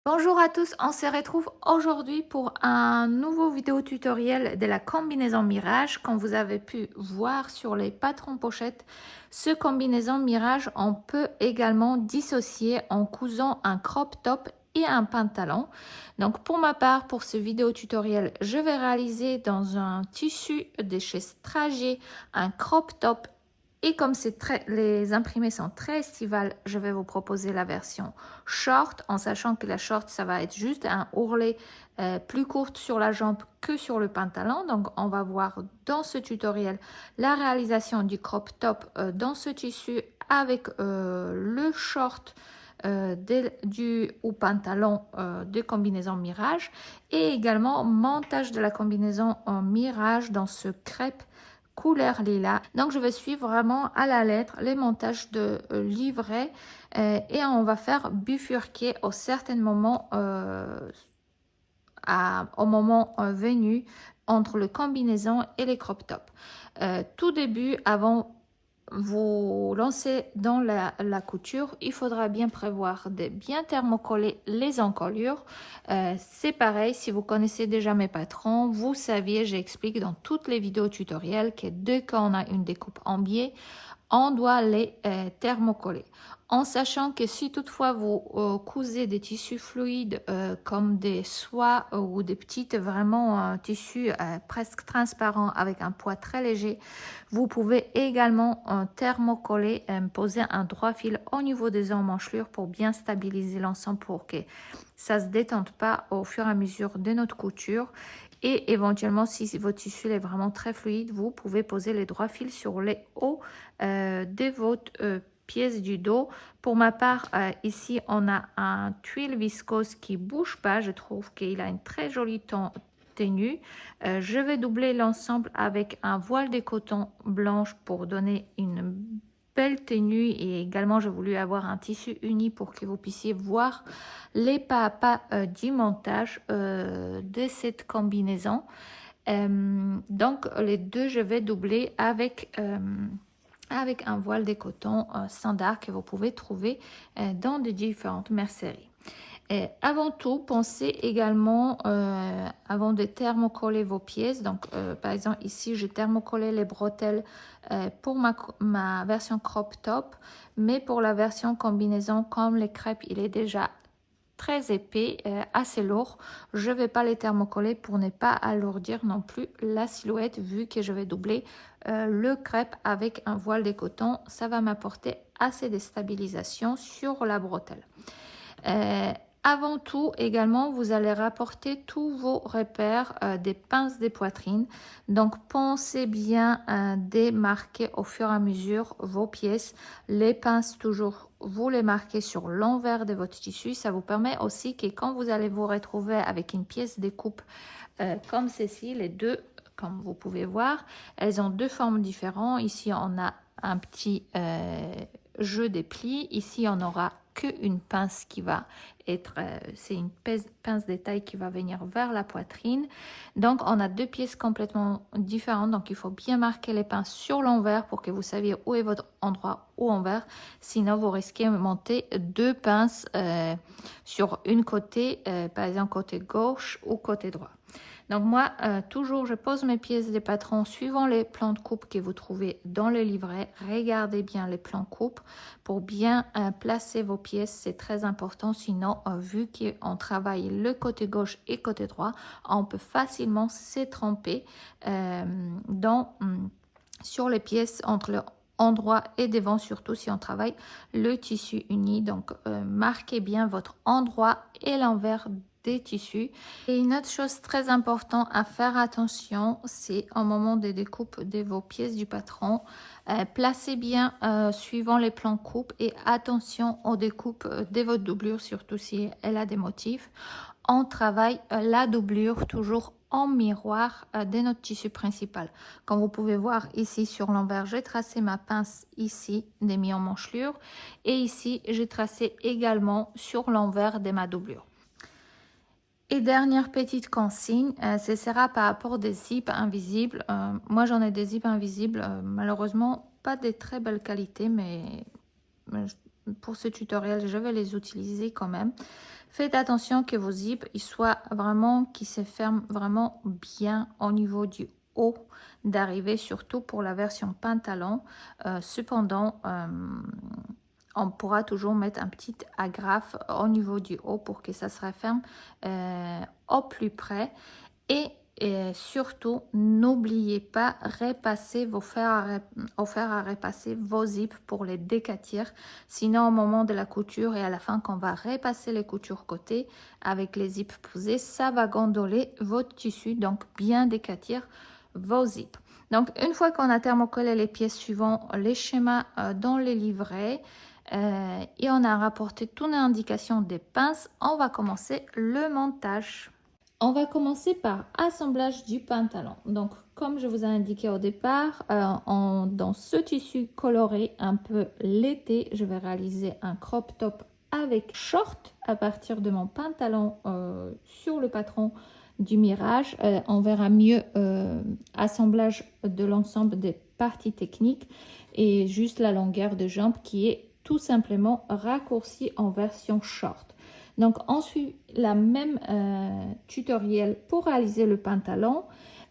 Bonjour à tous, on se retrouve aujourd'hui pour un nouveau vidéo tutoriel de la combinaison Mirage. Comme vous avez pu voir sur les patrons pochettes, ce combinaison Mirage, on peut également dissocier en cousant un crop top et un pantalon. Donc pour ma part, pour ce vidéo tutoriel, je vais réaliser dans un tissu de chez Strager un crop top. Et comme les imprimés sont très estivales, je vais vous proposer la version short, en sachant que la short, ça va être juste un ourlet plus courte sur la jambe que sur le pantalon. Donc, on va voir dans ce tutoriel la réalisation du crop top dans ce tissu avec le short ou pantalon de combinaison Mirage et également montage de la combinaison en Mirage dans ce crêpe couleur lilas. Donc je vais suivre vraiment à la lettre les montages de livret et on va faire bifurquer au certain moment au moment venu entre le combinaison et les crop tops. Tout début, avant vous lancer dans la couture, il faudra bien prévoir de bien thermocoller les encolures. C'est pareil, si vous connaissez déjà mes patrons, vous saviez, j'explique dans toutes les vidéos tutoriels que dès qu'on a une découpe en biais, on doit les thermocoller. En sachant que si toutefois vous cousez des tissus fluides comme des soies ou des petites vraiment tissus presque transparents avec un poids très léger, vous pouvez également thermocoller, poser un droit fil au niveau des emmanchelures pour bien stabiliser l'ensemble pour que ça ne se détende pas au fur et à mesure de notre couture. Et éventuellement, si votre tissu est vraiment très fluide, vous pouvez poser les droits fils sur les hauts de votre pièce du dos. Pour ma part, ici, on a un tuile viscose qui bouge pas. Je trouve qu'il a une très jolie tenue. Je vais doubler l'ensemble avec un voile de coton blanche pour donner une belle tenue et également j'ai voulu avoir un tissu uni pour que vous puissiez voir les pas à pas du montage de cette combinaison. Donc les deux je vais doubler avec un voile de coton standard que vous pouvez trouver dans de différentes merceries. Et avant tout, pensez également, avant de thermocoller vos pièces, donc par exemple ici j'ai thermocollé les bretelles pour ma version crop top, mais pour la version combinaison, comme les crêpes, il est déjà très épais, assez lourd, je ne vais pas les thermocoller pour ne pas alourdir non plus la silhouette, vu que je vais doubler le crêpe avec un voile de coton, ça va m'apporter assez de stabilisation sur la bretelle. Avant tout, également, vous allez rapporter tous vos repères des pinces des poitrines. Donc, pensez bien démarquer au fur et à mesure vos pièces. Les pinces, toujours, vous les marquez sur l'envers de votre tissu. Ça vous permet aussi que quand vous allez vous retrouver avec une pièce découpe comme ceci, les deux, comme vous pouvez voir, elles ont deux formes différentes. Ici, on a un petit jeu des plis. Ici, on aura qu'une pince qui va être, c'est une pince détail qui va venir vers la poitrine. Donc, on a deux pièces complètement différentes. Donc, il faut bien marquer les pinces sur l'envers pour que vous saviez où est votre endroit ou envers. Sinon, vous risquez de monter deux pinces sur une côté, par exemple côté gauche ou côté droit. Donc moi, toujours, je pose mes pièces des patrons suivant les plans de coupe que vous trouvez dans le livret. Regardez bien les plans coupe pour bien placer vos pièces. C'est très important. Sinon, vu qu'on travaille le côté gauche et côté droit, on peut facilement se tromper sur les pièces entre le endroit et devant, surtout si on travaille le tissu uni. Donc, marquez bien votre endroit et l'envers des tissus. Et une autre chose très importante à faire attention, c'est au moment de découpe de vos pièces du patron, placez bien suivant les plans coupe et attention aux découpes de votre doublure, surtout si elle a des motifs. On travaille la doublure toujours en miroir de notre tissu principal. Comme vous pouvez voir ici sur l'envers, j'ai tracé ma pince ici des mi-enmanchelures et ici j'ai tracé également sur l'envers de ma doublure. Et dernière petite consigne, ce sera par rapport des zips invisibles. Moi j'en ai des zips invisibles, malheureusement pas de très belle qualité, mais pour ce tutoriel, je vais les utiliser quand même. Faites attention que vos zips ils soient vraiment, qui se ferment vraiment bien au niveau du haut d'arrivée, surtout pour la version pantalon. Cependant, on pourra toujours mettre un petit agrafe au niveau du haut pour que ça se referme au plus près. Et surtout, n'oubliez pas repasser vos fers à repasser vos zips pour les décatir. Sinon, au moment de la couture et à la fin, quand on va repasser les coutures côté avec les zips posés, ça va gondoler votre tissu. Donc, bien décatir vos zips. Donc, une fois qu'on a thermocollé les pièces suivant les schémas dans les livrets et on a rapporté toutes les indications des pinces, on va commencer le montage. On va commencer par assemblage du pantalon. Donc, comme je vous ai indiqué au départ, dans ce tissu coloré un peu l'été, je vais réaliser un crop top avec short à partir de mon pantalon sur le patron du Mirage. On verra mieux assemblage de l'ensemble des parties techniques et juste la longueur de jambe qui est tout simplement raccourcie en version short. Donc, on suit la même tutoriel pour réaliser le pantalon.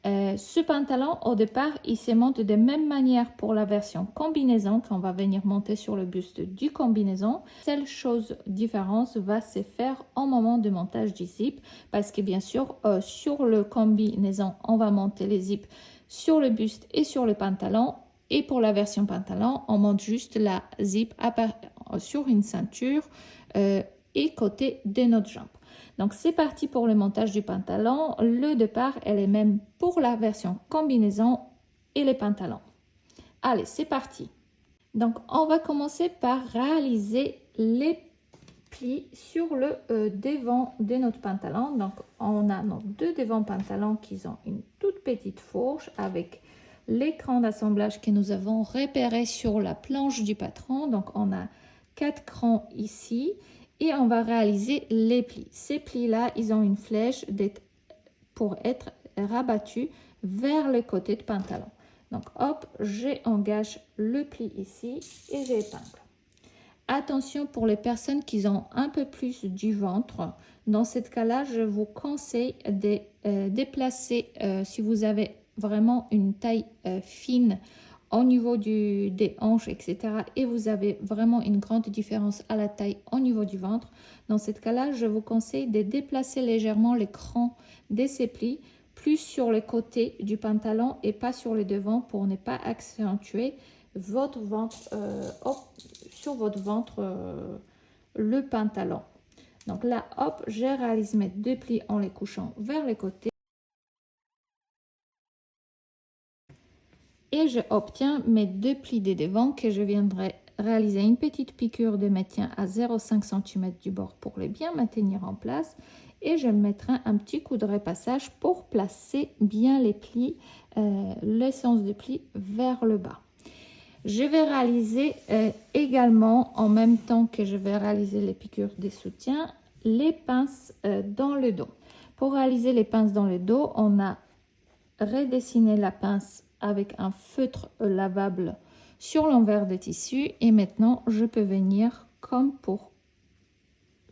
Ce pantalon, au départ, il se monte de même manière pour la version combinaison qu'on va venir monter sur le buste du combinaison. Seule chose différente va se faire au moment de montage du zip parce que bien sûr, sur le combinaison, on va monter les zips sur le buste et sur le pantalon. Et pour la version pantalon, on monte juste la zip sur une ceinture et côté de notre jambe. Donc c'est parti pour le montage du pantalon. Le départ elle est même pour la version combinaison et les pantalons. Allez, c'est parti. Donc on va commencer par réaliser les plis sur le devant de notre pantalon. Donc on a nos deux devants pantalons qui ont une toute petite fourche avec l'écran d'assemblage que nous avons repéré sur la planche du patron. Donc on a 4 crans ici. Et on va réaliser les plis. Ces plis-là, ils ont une flèche pour être rabattus vers le côté de pantalon. Donc, hop, j'engage le pli ici et j'épingle. Attention pour les personnes qui ont un peu plus du ventre. Dans ce cas-là, je vous conseille de déplacer, si vous avez vraiment une taille fine, au niveau des hanches, etc. Et vous avez vraiment une grande différence à la taille au niveau du ventre. Dans ce cas-là, je vous conseille de déplacer légèrement les crans de ces plis, plus sur les côtés du pantalon et pas sur le devant pour ne pas accentuer votre ventre, sur votre ventre, le pantalon. Donc là, hop, je réalise mes deux plis en les couchant vers les côtés. Et je obtiens mes deux plis des devants que je viendrai réaliser une petite piqûre de maintien à 0,5 cm du bord pour les bien maintenir en place. Et je mettrai un petit coup de repassage pour placer bien les plis, l'essence de plis vers le bas. Je vais réaliser également, en même temps que je vais réaliser les piqûres des soutiens, les pinces dans le dos. Pour réaliser les pinces dans le dos, on a redessiné la pince avec un feutre lavable sur l'envers de tissu et maintenant je peux venir comme pour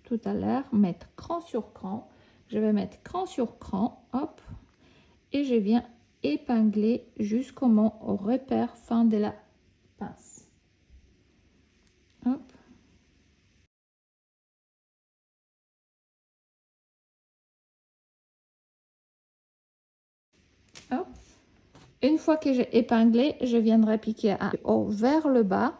tout à l'heure mettre cran sur cran. Je vais mettre cran sur cran, hop, et je viens épingler jusqu'au repère fin de la pince. Hop. Hop. Une fois que j'ai épinglé, je viendrai piquer à haut vers le bas.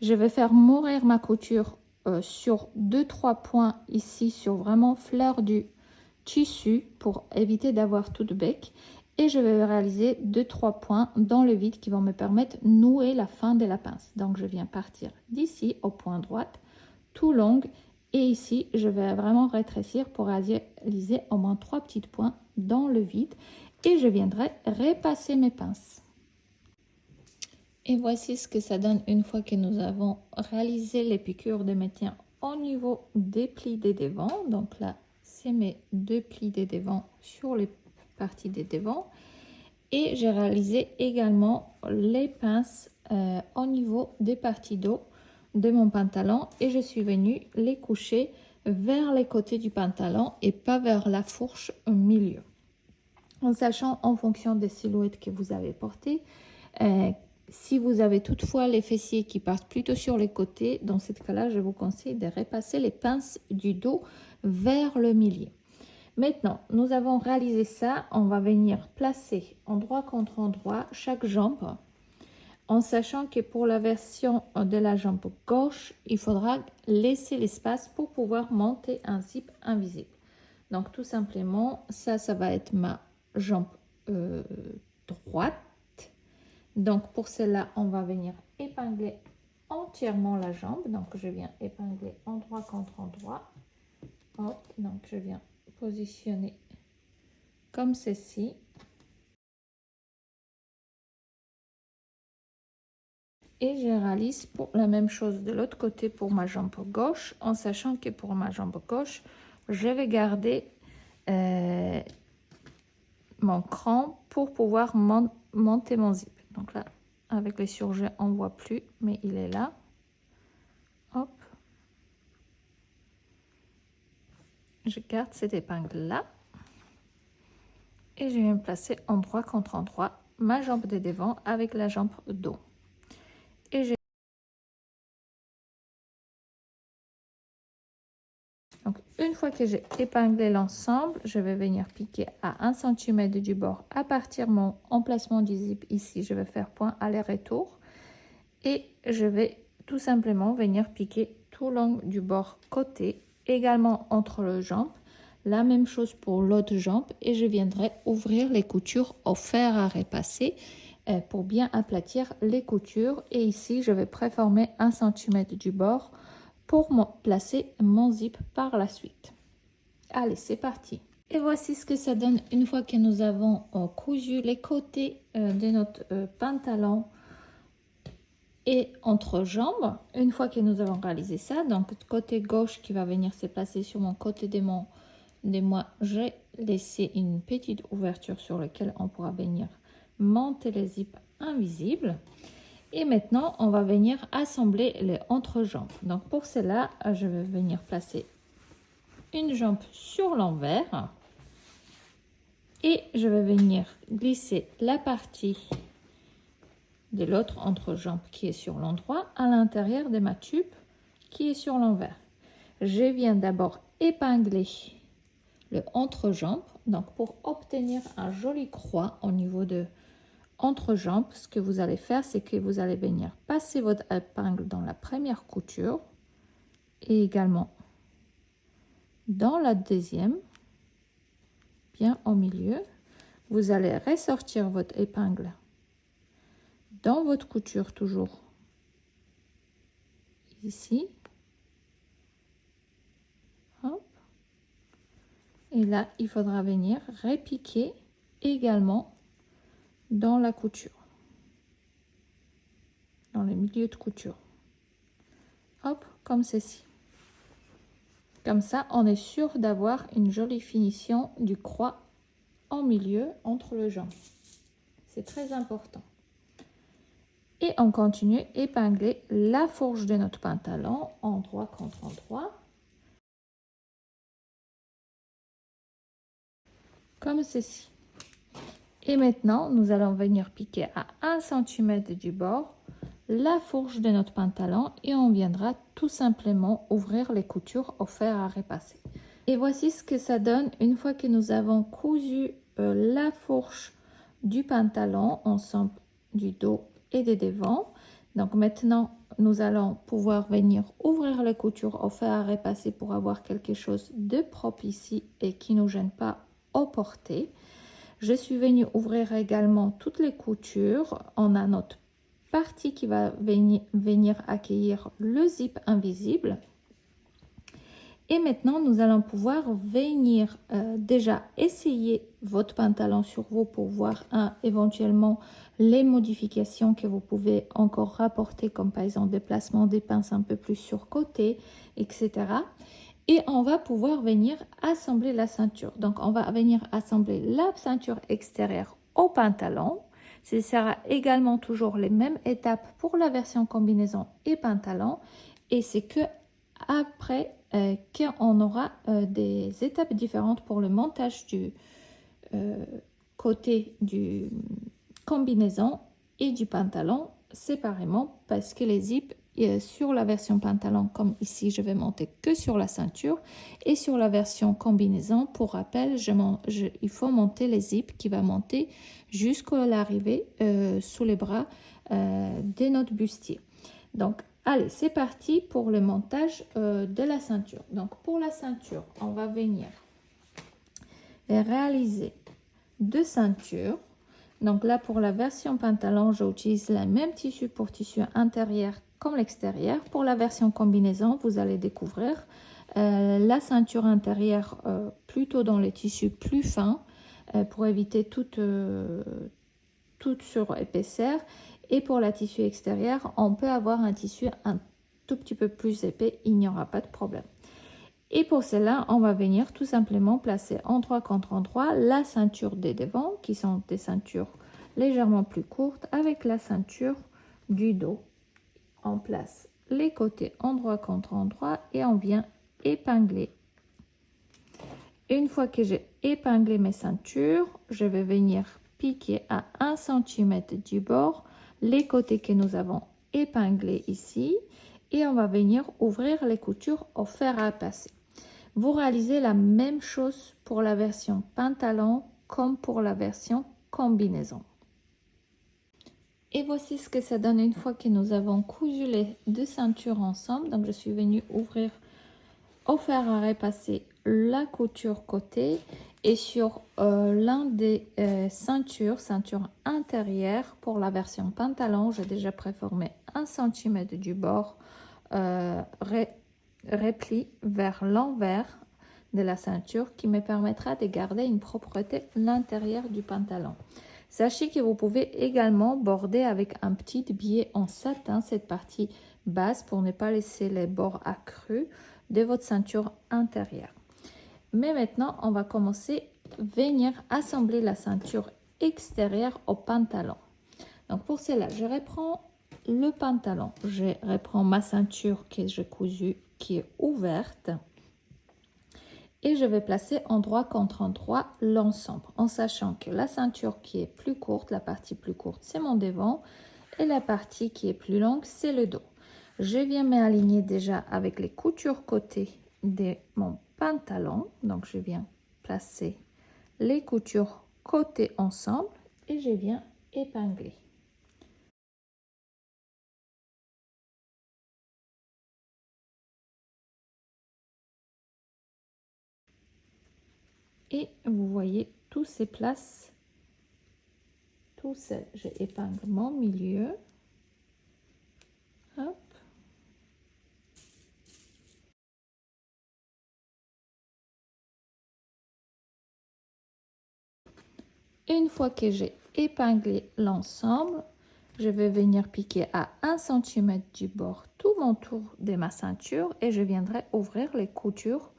Je vais faire mourir ma couture sur 2-3 points ici, sur vraiment fleur du tissu pour éviter d'avoir tout de bec. Et je vais réaliser 2-3 points dans le vide qui vont me permettre de nouer la fin de la pince. Donc je viens partir d'ici au point droit, tout long. Et ici, je vais vraiment rétrécir pour réaliser au moins 3 petits points dans le vide. Et je viendrai repasser mes pinces. Et voici ce que ça donne une fois que nous avons réalisé les piqûres de maintien au niveau des plis des devants. Donc là, c'est mes deux plis des devants sur les parties des devants. Et j'ai réalisé également les pinces au niveau des parties dos. de mon pantalon et je suis venue les coucher vers les côtés du pantalon et pas vers la fourche au milieu. En sachant en fonction des silhouettes que vous avez portées, si vous avez toutefois les fessiers qui partent plutôt sur les côtés, dans ce cas-là, je vous conseille de repasser les pinces du dos vers le milieu. Maintenant, nous avons réalisé ça. On va venir placer endroit contre endroit chaque jambe, en sachant que pour la version de la jambe gauche, il faudra laisser l'espace pour pouvoir monter un zip invisible. Donc, tout simplement, ça va être ma jambe droite. Donc, pour cela, on va venir épingler entièrement la jambe. Donc, je viens épingler endroit contre endroit. Hop, donc je viens positionner comme ceci. Et je réalise pour la même chose de l'autre côté pour ma jambe gauche, en sachant que pour ma jambe gauche, je vais garder mon cran pour pouvoir monter mon zip. Donc là, avec les surjets, on ne voit plus, mais il est là. Hop. Je garde cette épingle là. Et je viens placer endroit contre endroit ma jambe de devant avec la jambe dos. Et je... Donc, une fois que j'ai épinglé l'ensemble, je vais venir piquer à 1 cm du bord à partir de mon emplacement du zip ici. Je vais faire point aller-retour et je vais tout simplement venir piquer tout le long du bord côté, également entre les jambes. La même chose pour l'autre jambe et je viendrai ouvrir les coutures au fer à repasser pour bien aplatir les coutures. Et ici, je vais préformer 1 cm du bord pour placer mon zip par la suite. Allez, c'est parti. Et voici ce que ça donne une fois que nous avons cousu les côtés de notre pantalon et entre jambes. Une fois que nous avons réalisé ça, donc côté gauche qui va venir se placer sur mon côté de moi, j'ai laissé une petite ouverture sur laquelle on pourra venir monter les zips invisibles. Et maintenant, on va venir assembler les entrejambes. Donc, pour cela, je vais venir placer une jambe sur l'envers. Et je vais venir glisser la partie de l'autre entrejambe qui est sur l'endroit à l'intérieur de ma tube qui est sur l'envers. Je viens d'abord épingler le entrejambe. Donc, pour obtenir un joli croix au niveau de entrejambe, ce que vous allez faire, c'est que vous allez venir passer votre épingle dans la première couture et également dans la deuxième, bien au milieu. Vous allez ressortir votre épingle dans votre couture, toujours ici. Hop. Et là, il faudra venir repiquer également dans la couture, dans le milieu de couture. Hop, comme ceci. Comme ça, on est sûr d'avoir une jolie finition du croix en milieu entre les jambes. C'est très important. Et on continue épingler la fourche de notre pantalon endroit contre endroit. Comme ceci. Et maintenant, nous allons venir piquer à 1 cm du bord la fourche de notre pantalon et on viendra tout simplement ouvrir les coutures au fer à repasser. Et voici ce que ça donne une fois que nous avons cousu la fourche du pantalon ensemble du dos et des devants. Donc maintenant, nous allons pouvoir venir ouvrir les coutures au fer à repasser pour avoir quelque chose de propre ici et qui ne nous gêne pas au porté. Je suis venue ouvrir également toutes les coutures. On a notre partie qui va venir accueillir le zip invisible. Et maintenant, nous allons pouvoir venir déjà essayer votre pantalon sur vous pour voir éventuellement les modifications que vous pouvez encore rapporter, comme par exemple des placements des pinces un peu plus sur côté, etc. Et on va pouvoir venir assembler la ceinture. Donc, on va venir assembler la ceinture extérieure au pantalon. Ce sera également toujours les mêmes étapes pour la version combinaison et pantalon. Et c'est que après qu'on aura des étapes différentes pour le montage du côté du combinaison et du pantalon séparément, parce que les zips sur la version pantalon, comme ici, je vais monter que sur la ceinture, et sur la version combinaison, pour rappel, il faut monter les zips qui va monter jusqu'à l'arrivée sous les bras de notre bustier. Donc, allez, c'est parti pour le montage de la ceinture. Donc, pour la ceinture, on va venir réaliser 2 ceintures. Donc là, pour la version pantalon, j'utilise le même tissu pour tissu intérieur comme l'extérieur. Pour la version combinaison, vous allez découvrir la ceinture intérieure plutôt dans les tissus plus fins pour éviter toute surépaisseur. Et pour la tissu extérieur, on peut avoir un tissu un tout petit peu plus épais, il n'y aura pas de problème. Et pour cela, on va venir tout simplement placer endroit contre endroit la ceinture des devants, qui sont des ceintures légèrement plus courtes, avec la ceinture du dos. On place les côtés endroit contre endroit et on vient épingler. Une fois que j'ai épinglé mes ceintures, je vais venir piquer à 1 cm du bord les côtés que nous avons épinglés ici et on va venir ouvrir les coutures au fer à passer. Vous réalisez la même chose pour la version pantalon comme pour la version combinaison. Et voici ce que ça donne une fois que nous avons cousu les 2 ceintures ensemble. Donc je suis venue ouvrir au fer à repasser la couture côté et sur l'un des ceinture intérieure pour la version pantalon, j'ai déjà préformé 1 cm du bord repli vers l'envers de la ceinture qui me permettra de garder une propreté à l'intérieur du pantalon. Sachez que vous pouvez également border avec un petit billet en satin cette partie basse pour ne pas laisser les bords accrus de votre ceinture intérieure. Mais maintenant, on va commencer à venir assembler la ceinture extérieure au pantalon. Donc pour cela, je reprends le pantalon, je reprends ma ceinture que j'ai cousue qui est ouverte et je vais placer endroit contre endroit l'ensemble en sachant que la ceinture qui est plus courte, la partie plus courte c'est mon devant et la partie qui est plus longue c'est le dos. Je viens m'aligner déjà avec les coutures côté de mon pantalon, donc je viens placer les coutures côté ensemble et je viens épingler. Et vous voyez tous ces places, tout ça, j'épingle mon milieu. Hop. Une fois que j'ai épinglé l'ensemble, je vais venir piquer à 1 cm du bord tout mon tour de ma ceinture et je viendrai ouvrir les coutures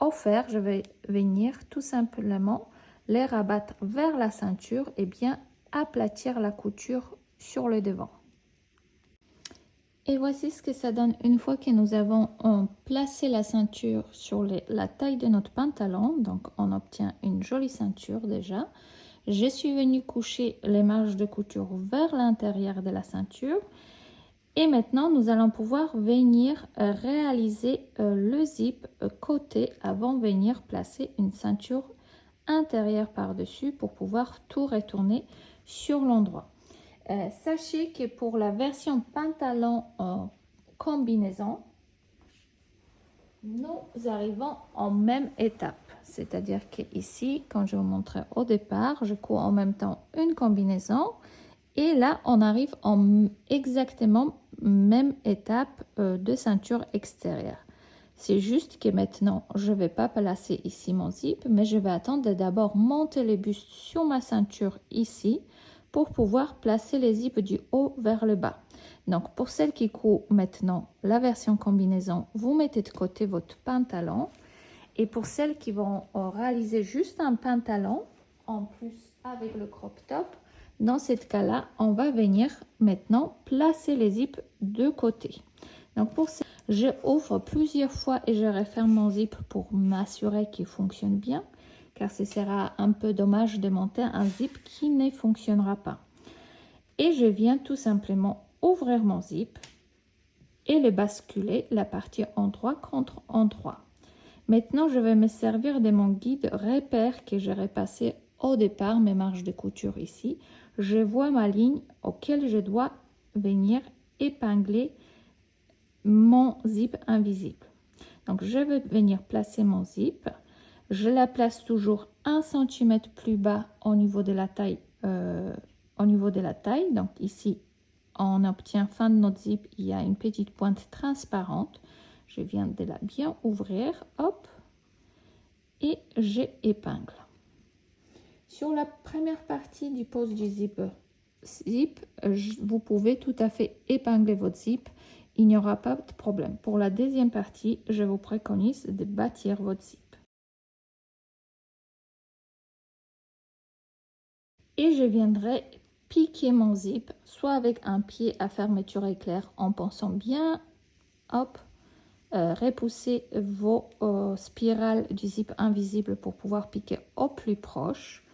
au fer. Je vais venir tout simplement les rabattre vers la ceinture et bien aplatir la couture sur le devant. Et voici ce que ça donne une fois que nous avons placé la ceinture sur la taille de notre pantalon. Donc on obtient une jolie ceinture déjà. Je suis venue coucher les marges de couture vers l'intérieur de la ceinture. Et maintenant, nous allons pouvoir venir réaliser le zip côté avant de venir placer une ceinture intérieure par-dessus pour pouvoir tout retourner sur l'endroit. Sachez que pour la version pantalon combinaison, nous arrivons en même étape. C'est-à-dire qu'ici, quand je vous montrais au départ, je couds en même temps une combinaison. Et là, on arrive en exactement même étape de ceinture extérieure. C'est juste que maintenant, je ne vais pas placer ici mon zip, mais je vais attendre de d'abord monter les bustes sur ma ceinture ici pour pouvoir placer les zips du haut vers le bas. Donc, pour celles qui courent maintenant la version combinaison, vous mettez de côté votre pantalon. Et pour celles qui vont réaliser juste un pantalon, en plus avec le crop top, Dans ce cas-là, on va venir maintenant placer les zips de côté. Donc pour ça, je ouvre plusieurs fois et je referme mon zip pour m'assurer qu'il fonctionne bien, car ce sera un peu dommage de monter un zip qui ne fonctionnera pas. Et je viens tout simplement ouvrir mon zip et le basculer la partie endroit contre endroit. Maintenant, je vais me servir de mon guide repère que j'ai repassé au départ, mes marges de couture ici. Je vois ma ligne auquel je dois venir épingler mon zip invisible. Donc, je vais venir placer mon zip. Je la place toujours 1 cm plus bas au niveau de la taille. Donc, ici, on obtient fin de notre zip, il y a une petite pointe transparente. Je viens de la bien ouvrir, hop, et j'épingle. Sur la première partie du pose du zip, vous pouvez tout à fait épingler votre zip, il n'y aura pas de problème. Pour la deuxième partie, je vous préconise de bâtir votre zip. Et je viendrai piquer mon zip, soit avec un pied à fermeture éclair en pensant bien, hop, repousser vos spirales du zip invisible pour pouvoir piquer au plus proche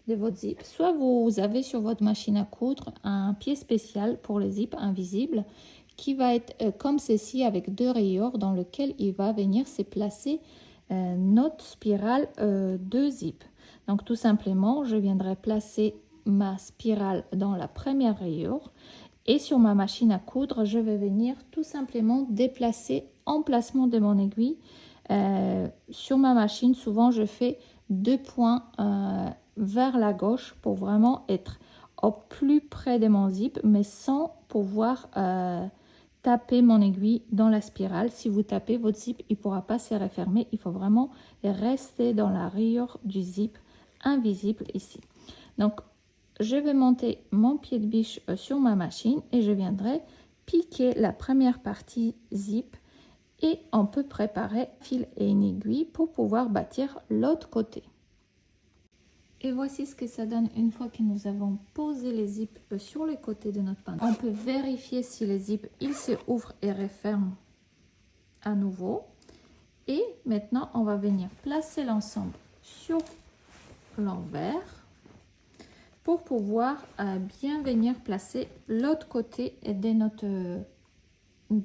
de votre zip. Soit vous avez sur votre machine à coudre un pied spécial pour les zips invisibles qui va être comme ceci avec 2 rayures dans lequel il va venir se placer notre spirale de zip. Donc tout simplement, je viendrai placer ma spirale dans la première rayure et sur ma machine à coudre, je vais venir tout simplement déplacer emplacement de mon aiguille. Sur ma machine, souvent je fais 2 points vers la gauche pour vraiment être au plus près de mon zip, mais sans pouvoir taper mon aiguille dans la spirale. Si vous tapez votre zip, il ne pourra pas se refermer. Il faut vraiment rester dans la rayure du zip invisible ici. Donc, je vais monter mon pied de biche sur ma machine et je viendrai piquer la première partie zip et on peut préparer fil et une aiguille pour pouvoir bâtir l'autre côté. Et voici ce que ça donne une fois que nous avons posé les zips sur les côtés de notre pantalon. On peut vérifier si les zips ils se ouvrent et referment à nouveau. Et maintenant, on va venir placer l'ensemble sur l'envers pour pouvoir bien venir placer l'autre côté de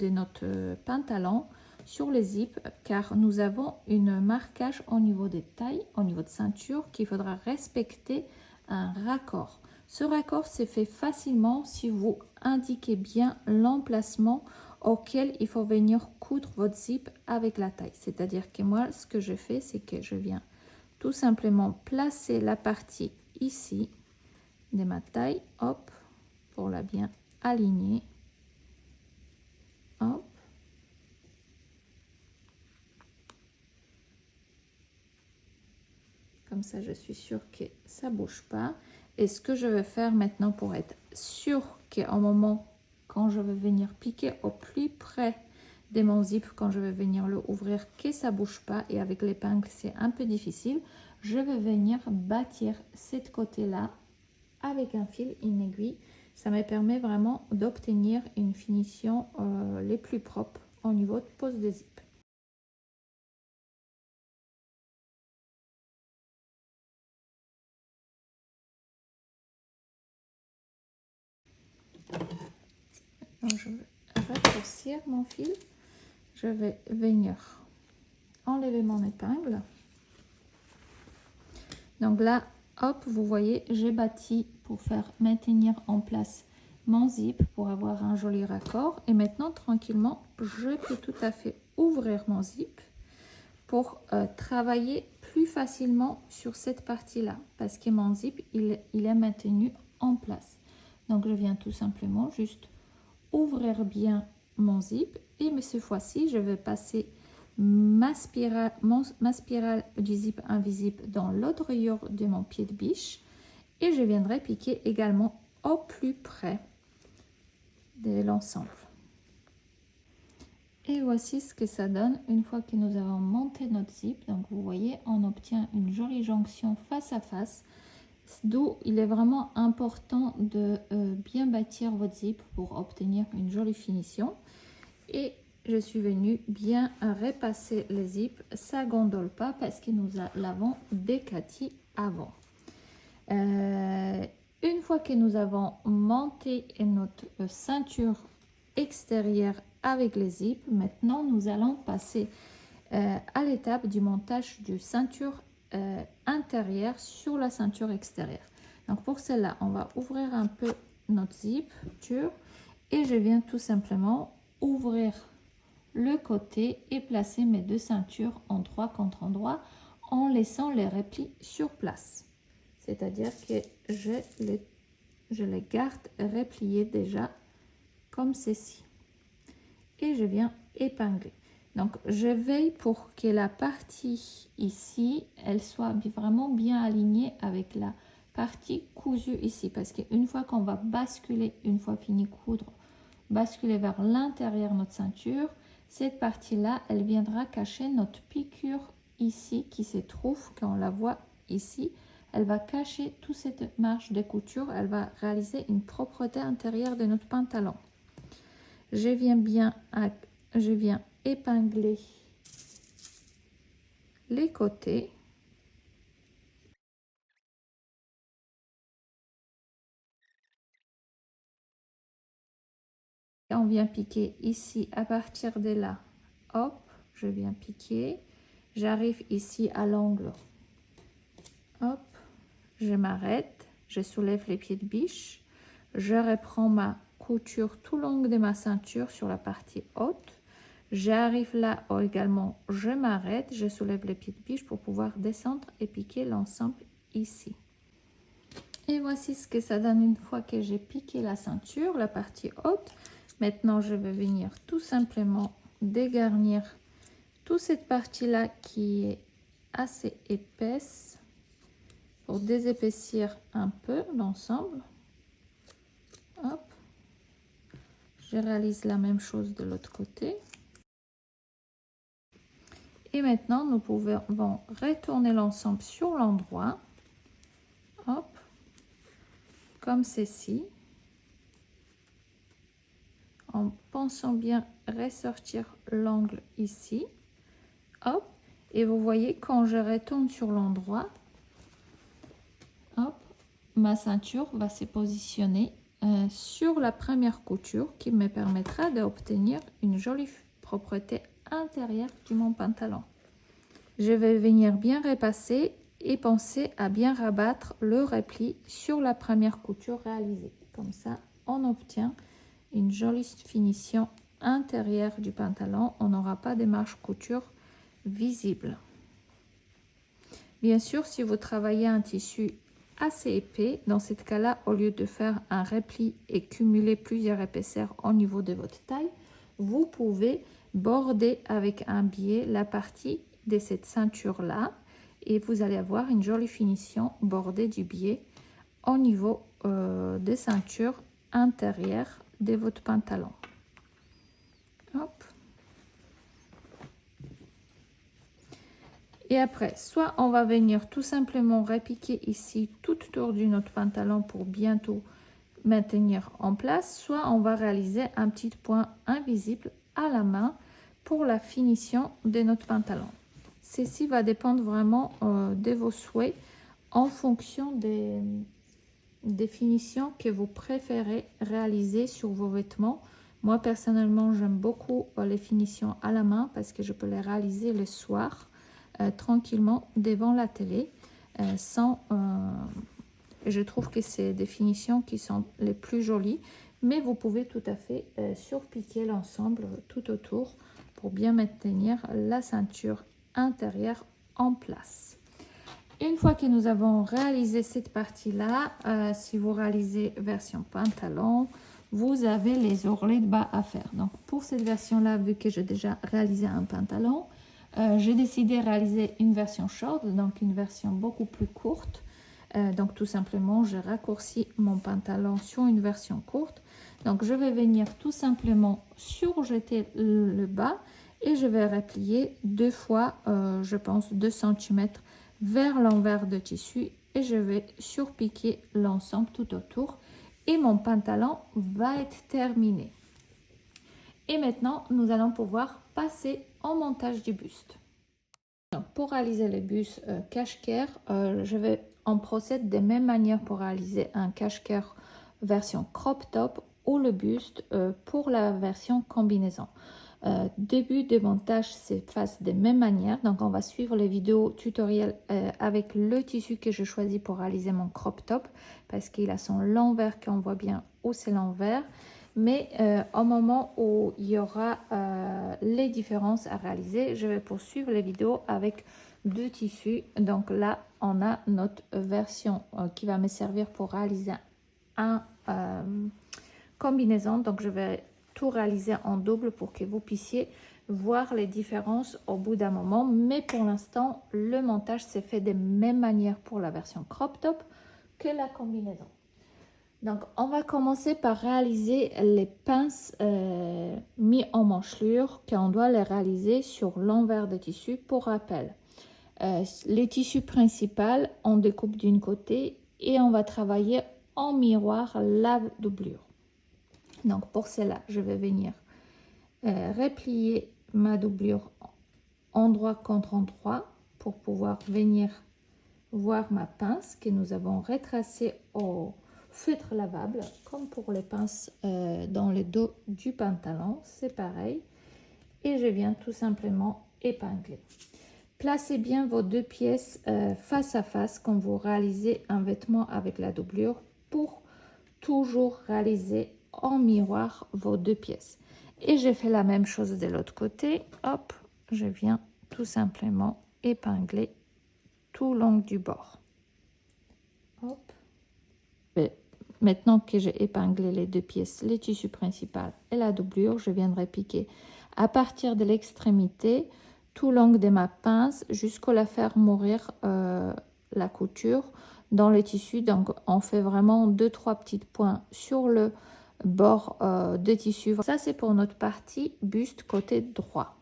notre pantalon sur les zips, car nous avons une marquage au niveau des tailles, au niveau de ceinture, qu'il faudra respecter un raccord. Ce raccord s'est fait facilement si vous indiquez bien l'emplacement auquel il faut venir coudre votre zip avec la taille. C'est-à-dire que moi, ce que je fais, c'est que je viens tout simplement placer la partie ici de ma taille, hop, pour la bien aligner, hop. Comme ça, je suis sûre que ça bouge pas. Et ce que je vais faire maintenant pour être sûre qu'au moment quand je vais venir piquer au plus près de mon zip, quand je vais venir le ouvrir, que ça bouge pas, et avec l'épingle c'est un peu difficile, je vais venir bâtir cette côté-là avec un fil, une aiguille. Ça me permet vraiment d'obtenir une finition les plus propres au niveau de pose de zip. Donc, je vais raccourcir mon fil. Je vais venir enlever mon épingle. Donc là, hop, vous voyez, j'ai bâti pour faire maintenir en place mon zip pour avoir un joli raccord. Et maintenant, tranquillement, je peux tout à fait ouvrir mon zip pour travailler plus facilement sur cette partie-là, parce que mon zip, il est maintenu en place. Donc, je viens tout simplement juste ouvrir bien mon zip et mais cette fois-ci, je vais passer ma spirale du zip invisible dans l'autre rayure de mon pied de biche et je viendrai piquer également au plus près de l'ensemble. Et voici ce que ça donne une fois que nous avons monté notre zip. Donc vous voyez, on obtient une jolie jonction face à face. D'où il est vraiment important de bien bâtir votre zip pour obtenir une jolie finition. Et je suis venue bien repasser le zip. Ça gondole pas parce que nous l'avons décati avant. Une fois que nous avons monté notre ceinture extérieure avec les zips, maintenant nous allons passer à l'étape du montage du ceinture intérieure sur la ceinture extérieure. Donc pour cela, on va ouvrir un peu notre zip et je viens tout simplement ouvrir le côté et placer mes deux ceintures endroit contre endroit en laissant les replis sur place. C'est-à-dire que je les garde repliés déjà comme ceci. Et je viens épingler. Donc, je veille pour que la partie ici, elle soit vraiment bien alignée avec la partie cousue ici. Parce qu'une fois qu'on va basculer, une fois fini coudre, basculer vers l'intérieur de notre ceinture, cette partie-là, elle viendra cacher notre piqûre ici qui se trouve, quand on la voit ici. Elle va cacher toute cette marge de couture. Elle va réaliser une propreté intérieure de notre pantalon. Je viens épingler les côtés. Et on vient piquer ici à partir de là. Hop, je viens piquer. J'arrive ici à l'angle. Hop, je m'arrête. Je soulève les pieds de biche. Je reprends ma couture tout long de ma ceinture sur la partie haute. J'arrive là également, je m'arrête, je soulève les pieds de biche pour pouvoir descendre et piquer l'ensemble ici. Et voici ce que ça donne une fois que j'ai piqué la ceinture, la partie haute. Maintenant, je vais venir tout simplement dégarnir toute cette partie-là qui est assez épaisse pour désépaissir un peu l'ensemble. Hop. Je réalise la même chose de l'autre côté. Et maintenant, nous pouvons retourner l'ensemble sur l'endroit. Hop. Comme ceci. En pensant bien ressortir l'angle ici. Hop. Et vous voyez, quand je retourne sur l'endroit, hop, ma ceinture va se positionner sur la première couture qui me permettra d'obtenir une jolie propreté intérieure de mon pantalon. Je vais venir bien repasser et penser à bien rabattre le repli sur la première couture réalisée. Comme ça, on obtient une jolie finition intérieure du pantalon. On n'aura pas de marge couture visible. Bien sûr, si vous travaillez un tissu assez épais, dans ce cas-là, au lieu de faire un repli et cumuler plusieurs épaisseurs au niveau de votre taille, vous pouvez border avec un biais la partie de cette ceinture-là et vous allez avoir une jolie finition bordée du biais au niveau des ceintures intérieures de votre pantalon. Hop. Et après, soit on va venir tout simplement repiquer ici tout autour de notre pantalon pour bientôt maintenir en place, soit on va réaliser un petit point invisible à la main pour la finition de notre pantalon. Ceci va dépendre vraiment de vos souhaits en fonction des finitions que vous préférez réaliser sur vos vêtements. Moi personnellement, j'aime beaucoup les finitions à la main parce que je peux les réaliser le soir tranquillement devant la télé je trouve que c'est des finitions qui sont les plus jolies, mais vous pouvez tout à fait surpiquer l'ensemble tout autour pour bien maintenir la ceinture intérieure en place. Une fois que nous avons réalisé cette partie-là, si vous réalisez version pantalon, vous avez les ourlets de bas à faire. Donc pour cette version-là, vu que j'ai déjà réalisé un pantalon, j'ai décidé de réaliser une version short, donc une version beaucoup plus courte. Donc tout simplement, j'ai raccourci mon pantalon sur une version courte. Donc je vais venir tout simplement surjeter le bas et je vais replier deux fois, je pense, 2 cm vers l'envers de tissu et je vais surpiquer l'ensemble tout autour et mon pantalon va être terminé. Et maintenant, nous allons pouvoir passer au montage du buste. Donc, pour réaliser le buste cache-cœur, on procède de même manière pour réaliser un cache-cœur version crop top ou le buste pour la version combinaison. Début de montage se passe de même manière, donc on va suivre les vidéos tutoriels avec le tissu que je choisis pour réaliser mon crop top parce qu'il a son l'envers qu'on voit bien où c'est l'envers. Mais au moment où il y aura les différences à réaliser, je vais poursuivre les vidéos avec deux tissus. Donc là, on a notre version qui va me servir pour réaliser un combinaison. Donc je vais tout réaliser en double pour que vous puissiez voir les différences au bout d'un moment. Mais pour l'instant, le montage s'est fait de même manière pour la version crop top que la combinaison. Donc, on va commencer par réaliser les pinces mis en manchelure qu'on doit les réaliser sur l'envers de tissu. Pour rappel, les tissus principaux, on découpe d'une côté et on va travailler en miroir la doublure. Donc, pour cela, je vais venir replier ma doublure endroit contre endroit pour pouvoir venir voir ma pince que nous avons retracée au feutre lavable, comme pour les pinces dans le dos du pantalon, c'est pareil. Et je viens tout simplement épingler. Placez bien vos deux pièces face à face quand vous réalisez un vêtement avec la doublure pour toujours réaliser en miroir vos deux pièces. Et je fais la même chose de l'autre côté. Hop, je viens tout simplement épingler tout le long du bord. Hop. Maintenant que j'ai épinglé les deux pièces, le tissu principal et la doublure, je viendrai piquer à partir de l'extrémité tout le long de ma pince jusqu'à la faire mourir la couture dans le tissu. Donc on fait vraiment 2-3 petits points sur le bord de tissu. Ça c'est pour notre partie buste côté droit.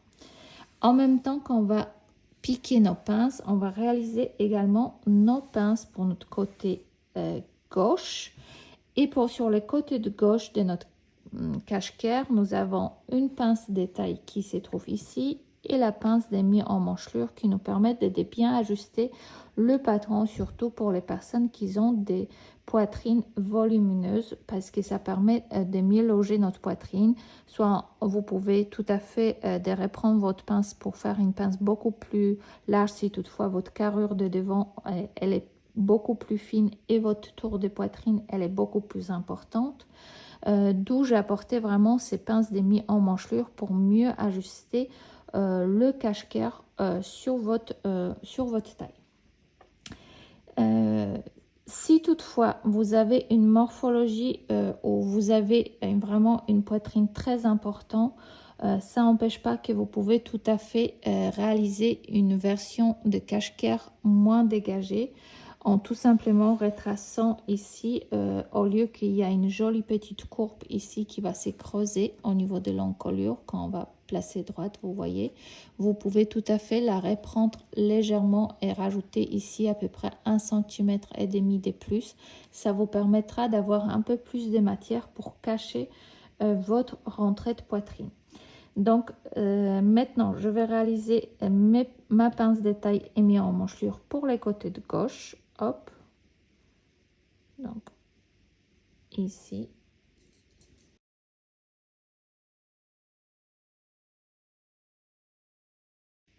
En même temps qu'on va piquer nos pinces, on va réaliser également nos pinces pour notre côté gauche. Et sur le côté de gauche de notre cache-cœur, nous avons une pince détail qui se trouve ici et la pince de mise en manchelure qui nous permettent de bien ajuster le patron, surtout pour les personnes qui ont des poitrines volumineuses parce que ça permet de mieux loger notre poitrine. Soit vous pouvez tout à fait de reprendre votre pince pour faire une pince beaucoup plus large si toutefois votre carrure de devant elle est beaucoup plus fine et votre tour de poitrine elle est beaucoup plus importante, d'où j'ai apporté vraiment ces pinces démis en manchelure pour mieux ajuster le cache-cœur sur votre taille. Si toutefois vous avez une morphologie où vous avez vraiment une poitrine très importante, ça n'empêche pas que vous pouvez tout à fait réaliser une version de cache-cœur moins dégagée en tout simplement retraçant ici, au lieu qu'il y a une jolie petite courbe ici qui va se creuser au niveau de l'encolure quand on va placer droite, vous voyez, vous pouvez tout à fait la reprendre légèrement et rajouter ici à peu près 1,5 cm de plus. Ça vous permettra d'avoir un peu plus de matière pour cacher votre rentrée de poitrine. Donc maintenant je vais réaliser ma pince de taille et mise en manchelure pour les côtés de gauche. Hop, donc ici.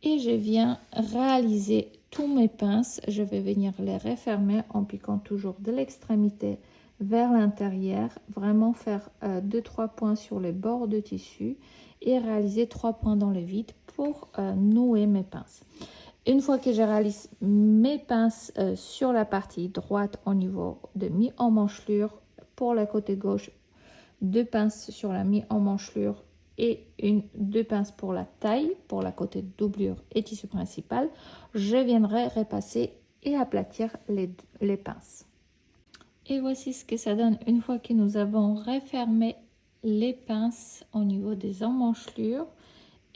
Et je viens réaliser tous mes pinces. Je vais venir les refermer en piquant toujours de l'extrémité vers l'intérieur. Vraiment faire 2-3 points sur les bords de tissu et réaliser 3 points dans le vide pour nouer mes pinces. Une fois que j'ai réalisé mes pinces sur la partie droite au niveau de mise en manchelure, pour le côté gauche, 2 pinces sur la mise en manchelure et 2 pinces pour la taille, pour la côté doublure et tissu principal, je viendrai repasser et aplatir les pinces. Et voici ce que ça donne une fois que nous avons refermé les pinces au niveau des emmanchelures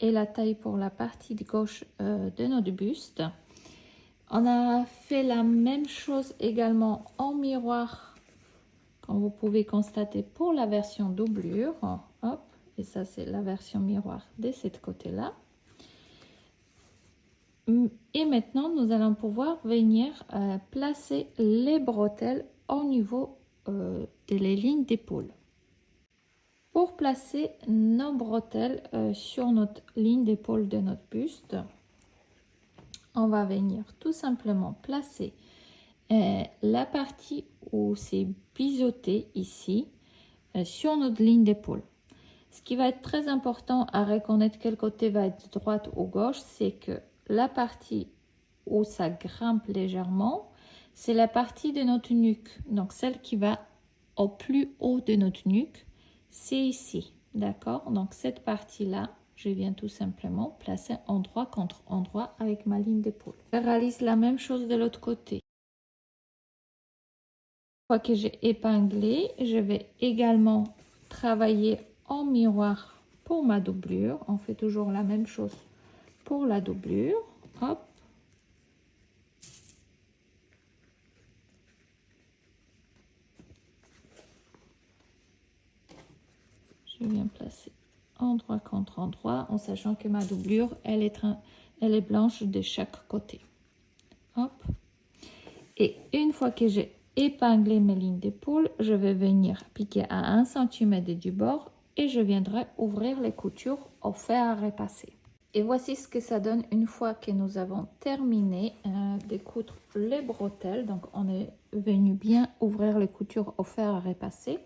et la taille pour la partie de gauche de notre buste. On a fait la même chose également en miroir, comme vous pouvez constater pour la version doublure. Hop, et ça c'est la version miroir de cette côté-là. Et maintenant, nous allons pouvoir venir placer les bretelles au niveau des lignes d'épaule. Pour placer nos bretelles sur notre ligne d'épaule de notre buste, on va venir tout simplement placer la partie où c'est biseauté ici sur notre ligne d'épaule. Ce qui va être très important à reconnaître quel côté va être droite ou gauche, c'est que la partie où ça grimpe légèrement, c'est la partie de notre nuque. Donc celle qui va au plus haut de notre nuque, c'est ici. D'accord? Donc cette partie-là, je viens tout simplement placer endroit contre endroit avec ma ligne d'épaule. Je réalise la même chose de l'autre côté. Une fois que j'ai épinglé, je vais également travailler en miroir pour ma doublure. On fait toujours la même chose pour la doublure. Hop. Je viens placer endroit contre endroit en sachant que ma doublure, elle est blanche de chaque côté. Hop. Et une fois que j'ai épinglé mes lignes d'épaule, je vais venir piquer à 1 cm du bord et je viendrai ouvrir les coutures au fer à repasser. Et voici ce que ça donne une fois que nous avons terminé de coudre les bretelles. Donc on est venu bien ouvrir les coutures au fer à repasser.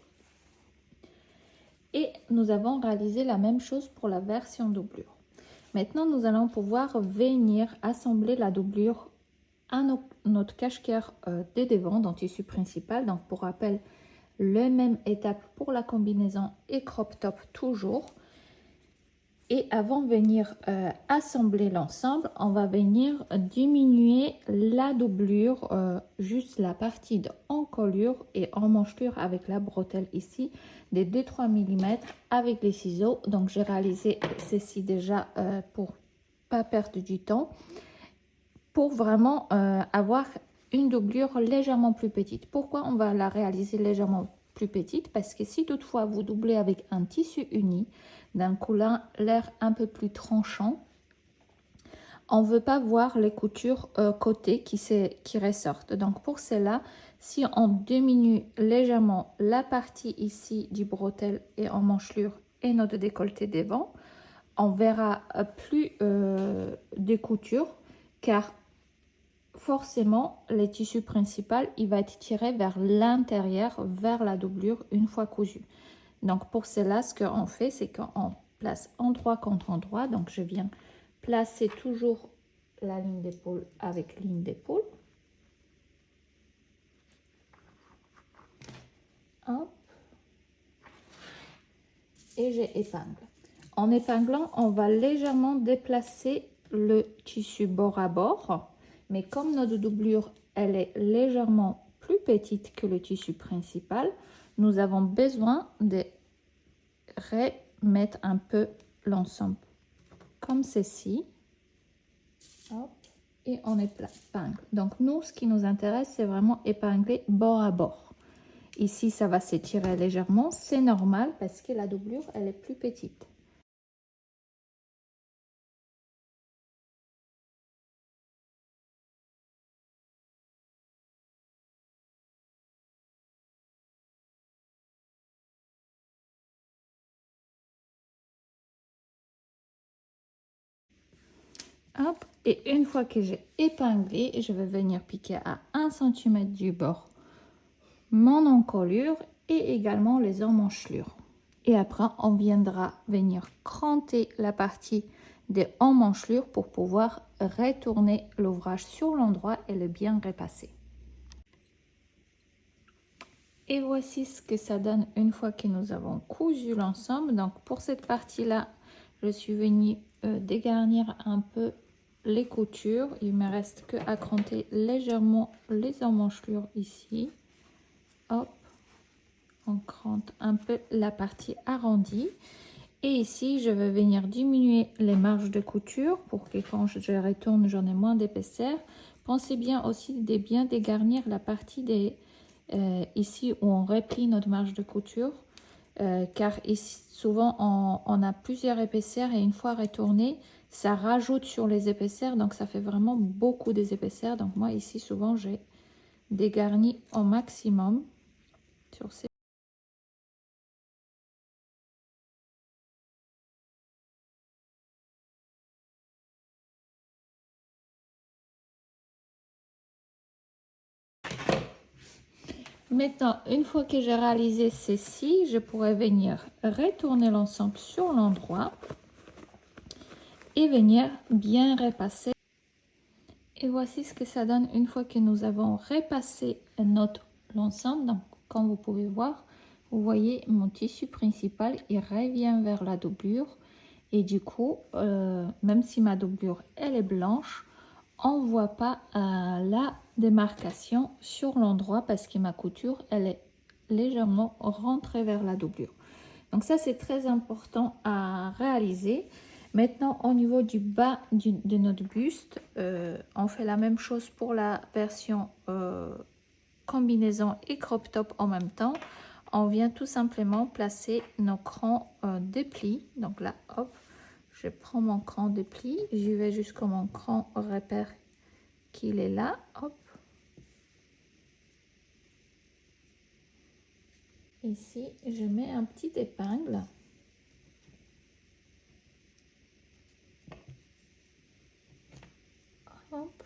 Et nous avons réalisé la même chose pour la version doublure. Maintenant nous allons pouvoir venir assembler la doublure à notre cache-cœur de devant dans le tissu principal. Donc pour rappel, la même étape pour la combinaison et crop top toujours. Et avant de venir assembler l'ensemble, on va venir diminuer la doublure, juste la partie de encolure et emmanchure avec la bretelle ici de 2-3 mm avec les ciseaux. Donc j'ai réalisé ceci déjà pour pas perdre du temps, pour vraiment avoir une doublure légèrement plus petite. Pourquoi on va la réaliser légèrement plus petite? Parce que si toutefois vous doublez avec un tissu uni, d'un couleur l'air un peu plus tranchant, on ne veut pas voir les coutures côté qui ressortent. Donc pour cela, si on diminue légèrement la partie ici du bretelle et emmanchure et notre décolleté devant, on verra plus de coutures, car forcément le tissu principal il va être tiré vers l'intérieur, vers la doublure une fois cousu. Donc pour cela, ce qu'on fait, c'est qu'on place endroit contre endroit. Donc je viens placer toujours la ligne d'épaule avec ligne d'épaule. Hop. Et j'épingle. En épinglant, on va légèrement déplacer le tissu bord à bord. Mais comme notre doublure, elle est légèrement plus petite que le tissu principal, nous avons besoin de remettre un peu l'ensemble comme ceci. Hop, et on épingle. Donc nous, ce qui nous intéresse, c'est vraiment épingler bord à bord. Ici, ça va s'étirer légèrement, c'est normal parce que la doublure, elle est plus petite. Hop, et une fois que j'ai épinglé, je vais venir piquer à 1 cm du bord mon encolure et également les emmanchelures. Et après, on viendra venir cranter la partie des emmanchelures pour pouvoir retourner l'ouvrage sur l'endroit et le bien repasser. Et voici ce que ça donne une fois que nous avons cousu l'ensemble. Donc pour cette partie-là, je suis venue dégarnir un peu les coutures. Il me reste que à cranter légèrement les emmanchelures ici. Hop, on crante un peu la partie arrondie. Et ici, je vais venir diminuer les marges de couture pour que quand je retourne, j'en ai moins d'épaisseur, Pensez bien aussi de bien dégarnir la partie des ici où on replie notre marge de couture, car ici, souvent on a plusieurs épaisseurs et une fois retourné, ça rajoute sur les épaisseurs, donc ça fait vraiment beaucoup des épaisseurs. Donc moi ici souvent j'ai dégarni au maximum sur ces. Maintenant, une fois que j'ai réalisé ceci, je pourrais venir retourner l'ensemble sur l'endroit et venir bien repasser. Et voici ce que ça donne une fois que nous avons repassé l'ensemble. Donc, comme vous pouvez voir, vous voyez mon tissu principal, il revient vers la doublure. Et du coup, même si ma doublure, elle est blanche, on ne voit pas la démarcation sur l'endroit parce que ma couture, elle est légèrement rentrée vers la doublure. Donc ça, c'est très important à réaliser. Maintenant, au niveau du bas de notre buste, on fait la même chose pour la version combinaison et crop top en même temps. On vient tout simplement placer nos crans de plis. Donc là, hop, je prends mon cran de pli, j'y vais jusqu'à mon cran repère qu'il est là, hop. Ici, je mets un petit épingle. Hop.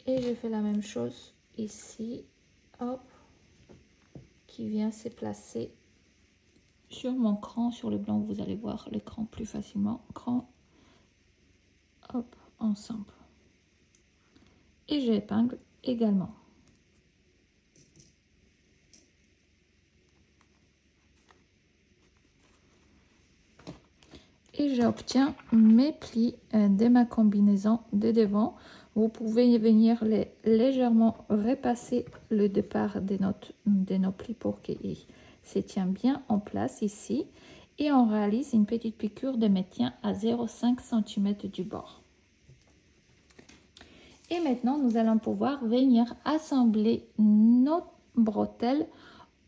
Et je fais la même chose ici, hop, qui vient se placer sur mon cran, sur le blanc, vous allez voir l'écran plus facilement, cran, hop, ensemble. Et j'épingle également. Et j'obtiens mes plis de ma combinaison de devant. Vous pouvez venir légèrement repasser le départ de nos plis pour qu'ils se tiennent bien en place ici. Et on réalise une petite piqûre de maintien à 0,5 cm du bord. Et maintenant, nous allons pouvoir venir assembler nos bretelles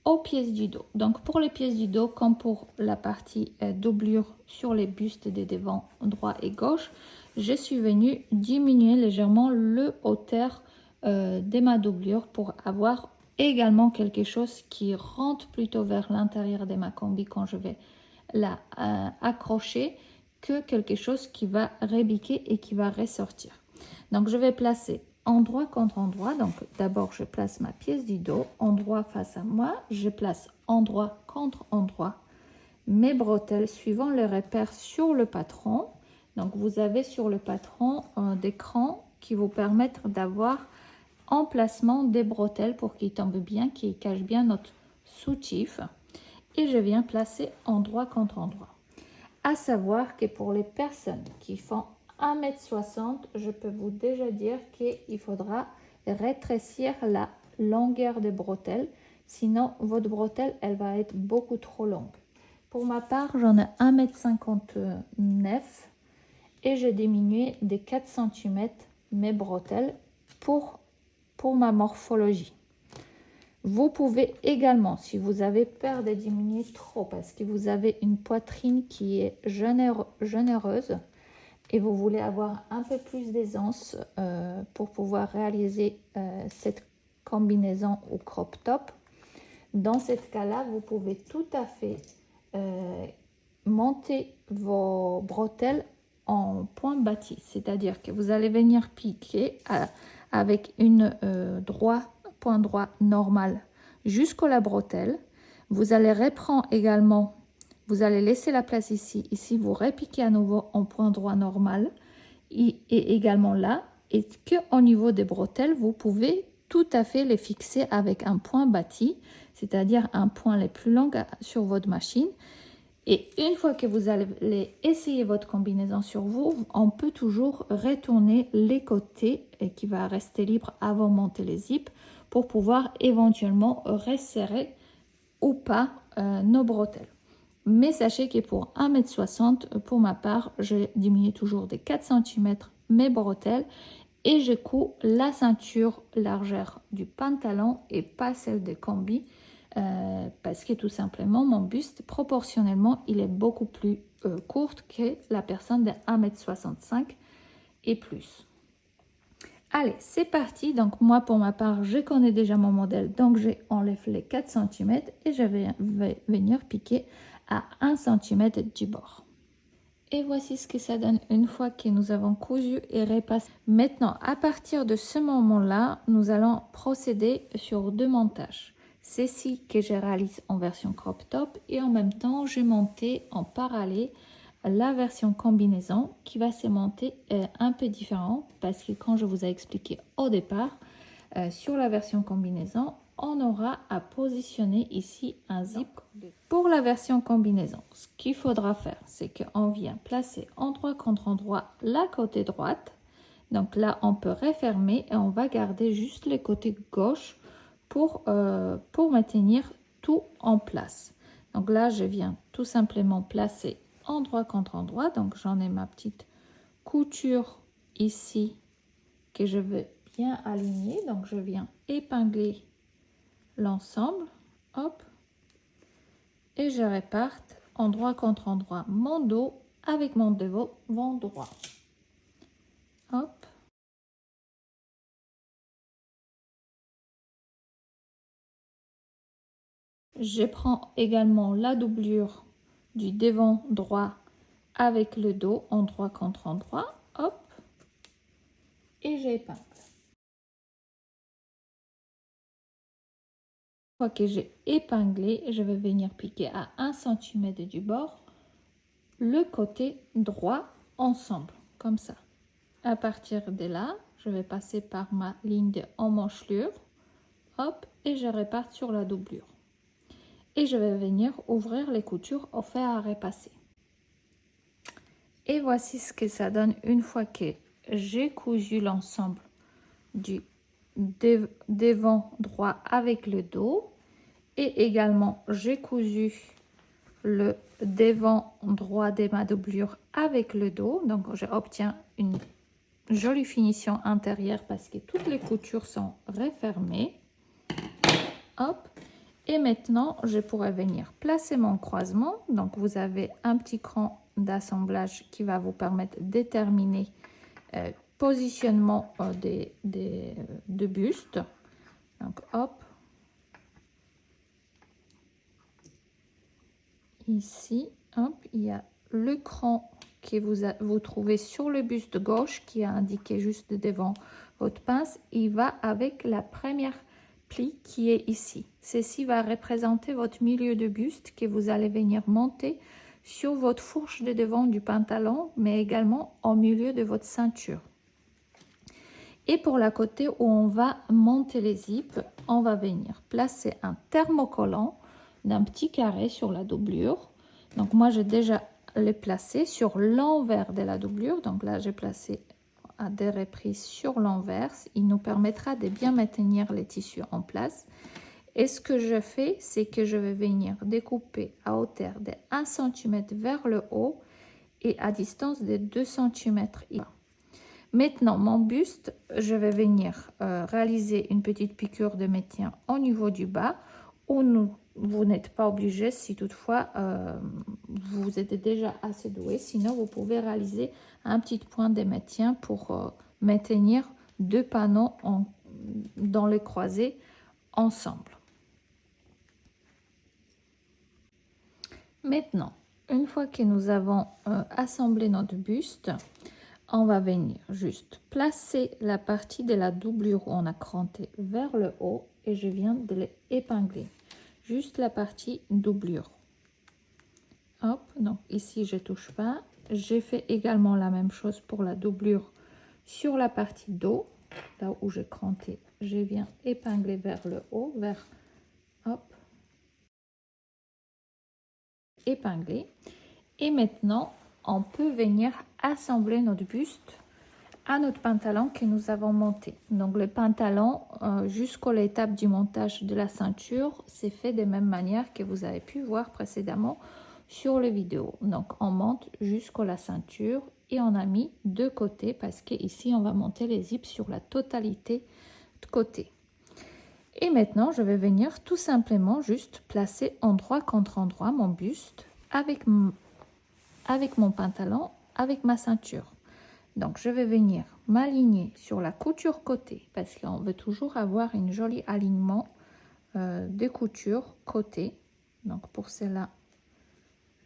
aux pièces du dos. Donc pour les pièces du dos, comme pour la partie doublure sur les bustes des devants droit et gauche, je suis venue diminuer légèrement le hauteur de ma doublure pour avoir également quelque chose qui rentre plutôt vers l'intérieur de ma combi quand je vais la accrocher, que quelque chose qui va rebiquer et qui va ressortir. Donc je vais placer endroit contre endroit. Donc d'abord je place ma pièce du dos, endroit face à moi, je place endroit contre endroit mes bretelles suivant le repère sur le patron. Donc vous avez sur le patron des crans qui vous permettent d'avoir emplacement des bretelles pour qu'ils tombent bien, qu'ils cachent bien notre soutif. Et je viens placer endroit contre endroit. À savoir que pour les personnes qui font 1,60 m, je peux vous déjà dire qu'il faudra rétrécir la longueur des bretelles. Sinon, votre bretelle, elle va être beaucoup trop longue. Pour ma part, j'en ai 1,59 m et j'ai diminué de 4 cm mes bretelles pour ma morphologie. Vous pouvez également, si vous avez peur de diminuer trop parce que vous avez une poitrine qui est généreuse et vous voulez avoir un peu plus d'aisance pour pouvoir réaliser cette combinaison ou crop top, dans ce cas-là, vous pouvez tout à fait monter vos bretelles en point bâti. C'est-à-dire que vous allez venir piquer avec une point droit normal jusqu'à la bretelle. Vous allez reprendre également, vous allez laisser la place ici. Ici, vous repiquez à nouveau en point droit normal et également là. Et qu'au niveau des bretelles, vous pouvez tout à fait les fixer avec un point bâti, c'est-à-dire un point les plus long sur votre machine. Et une fois que vous allez essayer votre combinaison sur vous, on peut toujours retourner les côtés et qui va rester libre avant de monter les zips pour pouvoir éventuellement resserrer ou pas nos bretelles. Mais sachez que pour 1,60 m, pour ma part, je diminue toujours de 4 cm mes bretelles et je couds la ceinture largeur du pantalon et pas celle des combis parce que tout simplement mon buste proportionnellement il est beaucoup plus court que la personne de 1,65 m et plus. Allez, c'est parti. Donc moi pour ma part je connais déjà mon modèle, donc j'ai enlevé les 4 cm et je vais venir piquer à 1 cm du bord. Et voici ce que ça donne une fois que nous avons cousu et repassé. Maintenant, à partir de ce moment-là, nous allons procéder sur 2 montages. Ceci que je réalise en version crop top et en même temps, j'ai monté en parallèle la version combinaison qui va se monter un peu différent parce que quand je vous ai expliqué au départ, sur la version combinaison, on aura à positionner ici un zip. Pour la version combinaison, ce qu'il faudra faire, c'est qu'on vient placer endroit contre endroit la côté droite. Donc là, on peut refermer et on va garder juste le côté gauche pour maintenir tout en place. Donc là, je viens tout simplement placer endroit contre endroit. Donc j'en ai ma petite couture ici que je veux bien aligner. Donc je viens épingler l'ensemble, hop, et je réparte endroit contre endroit mon dos avec mon devant droit, hop. Je prends également la doublure du devant droit avec le dos endroit contre endroit, hop, et j'épingle. Une fois que j'ai épinglé, je vais venir piquer à 1 cm du bord le côté droit ensemble, comme ça. À partir de là, je vais passer par ma ligne de emmanchelure, hop, et je réparte sur la doublure. Et je vais venir ouvrir les coutures au fer à repasser. Et voici ce que ça donne une fois que j'ai cousu l'ensemble du devant droit avec le dos. Et également, j'ai cousu le devant droit de ma doublure avec le dos. Donc, j'obtiens une jolie finition intérieure parce que toutes les coutures sont refermées. Hop. Et maintenant, je pourrais venir placer mon croisement. Donc, vous avez un petit cran d'assemblage qui va vous permettre de déterminer positionnement de buste. Donc, hop. Ici, hop, il y a le cran que vous trouvez sur le buste gauche qui est indiqué juste devant votre pince. Il va avec la première pli qui est ici. Ceci va représenter votre milieu de buste que vous allez venir monter sur votre fourche de devant du pantalon, mais également au milieu de votre ceinture. Et pour la côté où on va monter les zips, on va venir placer un thermocollant d'un petit carré sur la doublure. Donc moi j'ai déjà les placé sur l'envers de la doublure. Donc là j'ai placé à des reprises sur l'envers. Il nous permettra de bien maintenir les tissus en place. Et ce que je fais, c'est que je vais venir découper à hauteur de 1 cm vers le haut et à distance de 2 cm. Maintenant, mon buste, je vais venir réaliser une petite piqûre de maintien au niveau du bas où vous n'êtes pas obligé si toutefois vous êtes déjà assez doué. Sinon, vous pouvez réaliser un petit point de maintien pour maintenir 2 panneaux dans les croisés ensemble. Maintenant, une fois que nous avons assemblé notre buste, on va venir juste placer la partie de la doublure où on a cranté vers le haut et je viens de l'épingler. Juste la partie doublure. Hop, donc ici je touche pas. J'ai fait également la même chose pour la doublure sur la partie dos, là où j'ai cranté. Je viens épingler vers le haut, hop, épingler. Et maintenant, on peut venir assembler notre buste à notre pantalon que nous avons monté. Donc le pantalon, jusqu'à l'étape du montage de la ceinture, c'est fait de même manière que vous avez pu voir précédemment sur les vidéos. Donc on monte jusqu'à la ceinture et on a mis deux côtés parce qu'ici on va monter les zips sur la totalité de côté. Et maintenant je vais venir tout simplement juste placer endroit contre endroit mon buste avec mon pantalon, avec ma ceinture. Donc je vais venir m'aligner sur la couture côté parce qu'on veut toujours avoir une jolie alignement de couture côté. Donc pour cela,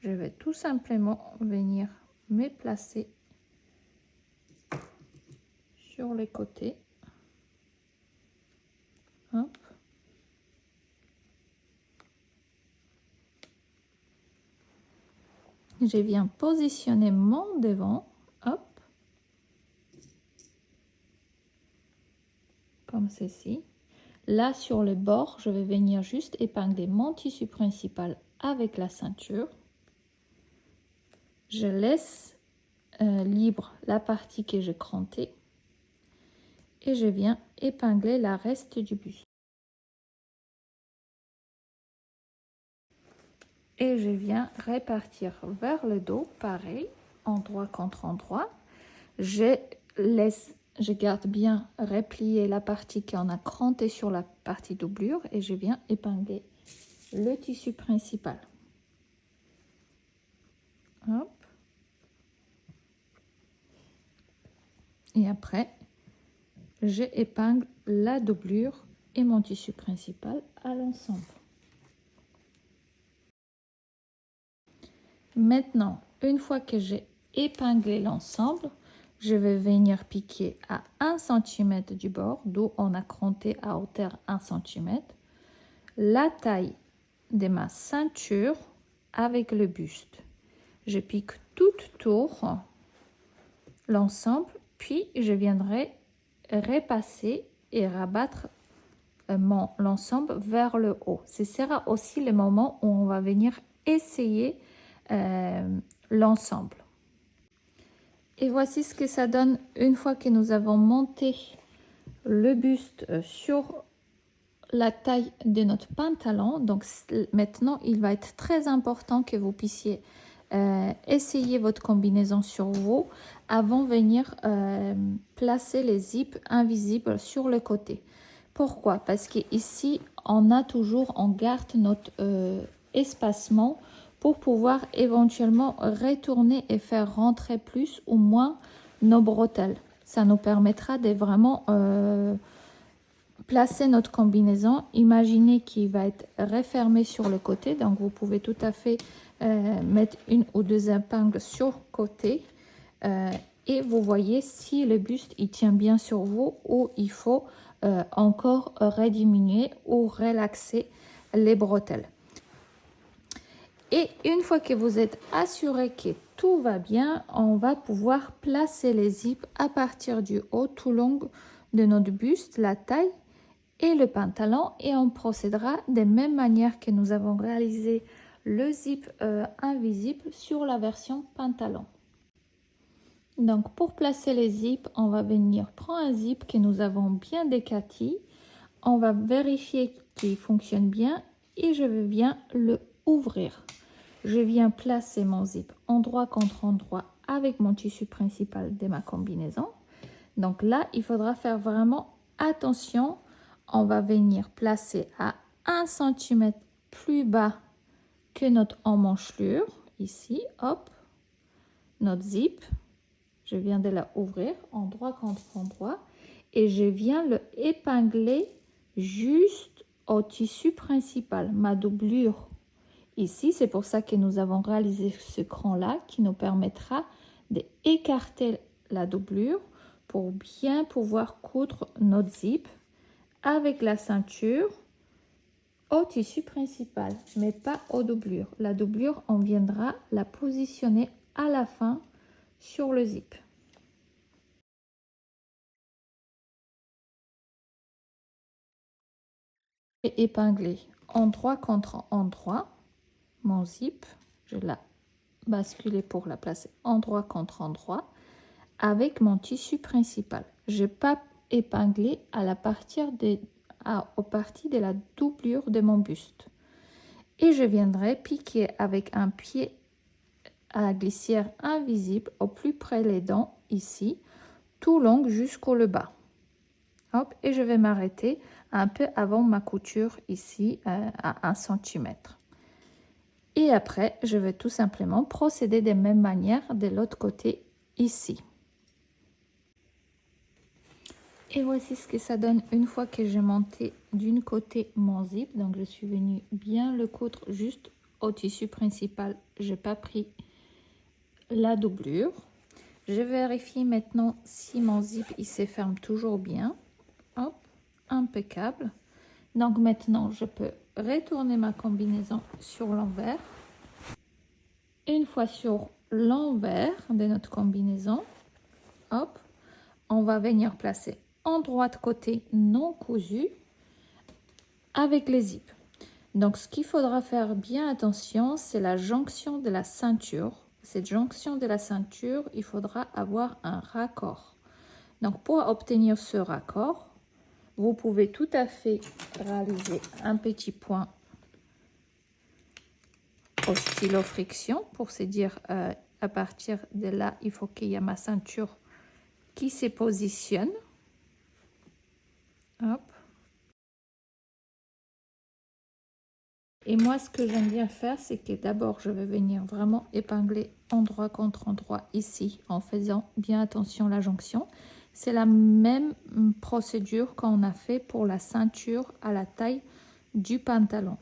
je vais tout simplement venir me placer sur les côtés. Hop. Je viens positionner mon devant. Hop. Comme ceci. Là sur le bord, je vais venir juste épingler mon tissu principal avec la ceinture. Je laisse libre la partie que j'ai crantée et je viens épingler la reste du buste. Et je viens répartir vers le dos, pareil, endroit contre endroit. Je garde bien replier la partie qu'on a crantée sur la partie doublure et je viens épingler le tissu principal. Hop. Et après, je épingle la doublure et mon tissu principal à l'ensemble. Maintenant, une fois que j'ai épinglé l'ensemble, je vais venir piquer à 1 cm du bord, d'où on a cranté à hauteur 1 cm, la taille de ma ceinture avec le buste. Je pique tout autour l'ensemble, puis je viendrai repasser et rabattre l'ensemble vers le haut. Ce sera aussi le moment où on va venir essayer l'ensemble. Et voici ce que ça donne une fois que nous avons monté le buste sur la taille de notre pantalon. Donc maintenant, il va être très important que vous puissiez essayer votre combinaison sur vous avant de venir placer les zips invisibles sur le côté. Pourquoi? Parce qu'ici, on garde notre espacement pour pouvoir éventuellement retourner et faire rentrer plus ou moins nos bretelles. Ça nous permettra de vraiment placer notre combinaison. Imaginez qu'il va être refermé sur le côté, donc vous pouvez tout à fait mettre une ou deux épingles sur le côté et vous voyez si le buste il tient bien sur vous ou il faut encore rediminuer ou relaxer les bretelles. Et une fois que vous êtes assuré que tout va bien, on va pouvoir placer les zips à partir du haut tout long de notre buste, la taille et le pantalon. Et on procédera de même manière que nous avons réalisé le zip invisible sur la version pantalon. Donc pour placer les zips, on va venir prendre un zip que nous avons bien décati. On va vérifier qu'il fonctionne bien et je viens le ouvrir. Je viens placer mon zip endroit contre endroit avec mon tissu principal de ma combinaison. Donc là, il faudra faire vraiment attention. On va venir placer à 1 cm plus bas que notre emmanchelure. Ici, hop, notre zip. Je viens de la ouvrir endroit contre endroit et je viens le épingler juste au tissu principal, ma doublure. Ici, c'est pour ça que nous avons réalisé ce cran-là qui nous permettra d'écarter la doublure pour bien pouvoir coudre notre zip avec la ceinture au tissu principal, mais pas aux doublures. La doublure, on viendra la positionner à la fin sur le zip. Et épingler endroit contre endroit mon zip, je la basculer pour la placer endroit contre endroit avec mon tissu principal. Je n'ai pas épinglé aux parties de la doublure de mon buste. Et je viendrai piquer avec un pied à glissière invisible au plus près les dents ici, tout long jusqu'au le bas. Hop, et je vais m'arrêter un peu avant ma couture ici à 1 cm. Et après, je vais tout simplement procéder de même manière de l'autre côté ici. Et voici ce que ça donne une fois que j'ai monté d'une côté mon zip. Donc je suis venue bien le coudre juste au tissu principal. J'ai pas pris la doublure. Je vérifie maintenant si mon zip il se ferme toujours bien. Hop, impeccable. Donc maintenant je peux retourner ma combinaison sur l'envers. Une fois sur l'envers de notre combinaison, hop, on va venir placer en droite côté non cousu avec les zips. Donc ce qu'il faudra faire bien attention, c'est la jonction de la ceinture. Cette jonction de la ceinture, il faudra avoir un raccord. Donc pour obtenir ce raccord, vous pouvez tout à fait réaliser un petit point au stylo friction pour se dire à partir de là, il faut qu'il y ait ma ceinture qui se positionne. Hop. Et moi, ce que j'aime bien faire, c'est que d'abord, je vais venir vraiment épingler endroit contre endroit ici, en faisant bien attention à la jonction. C'est la même procédure qu'on a fait pour la ceinture à la taille du pantalon.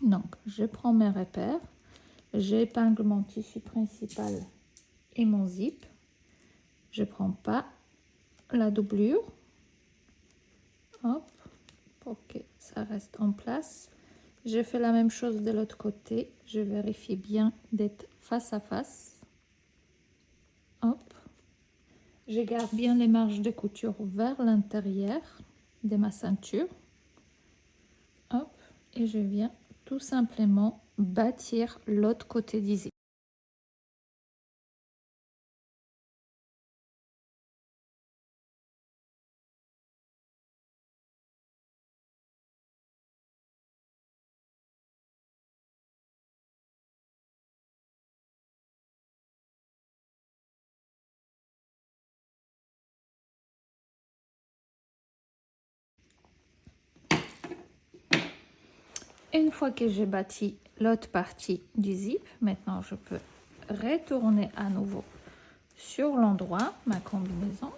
Donc, je prends mes repères, j'épingle mon tissu principal et mon zip. Je prends pas la doublure. Hop, pour que ça reste en place. Je fais la même chose de l'autre côté. Je vérifie bien d'être face à face. Hop. Je garde bien les marges de couture vers l'intérieur de ma ceinture. Hop. Et je viens tout simplement bâtir l'autre côté du zip. Une fois que j'ai bâti l'autre partie du zip, maintenant je peux retourner à nouveau sur l'endroit, ma combinaison.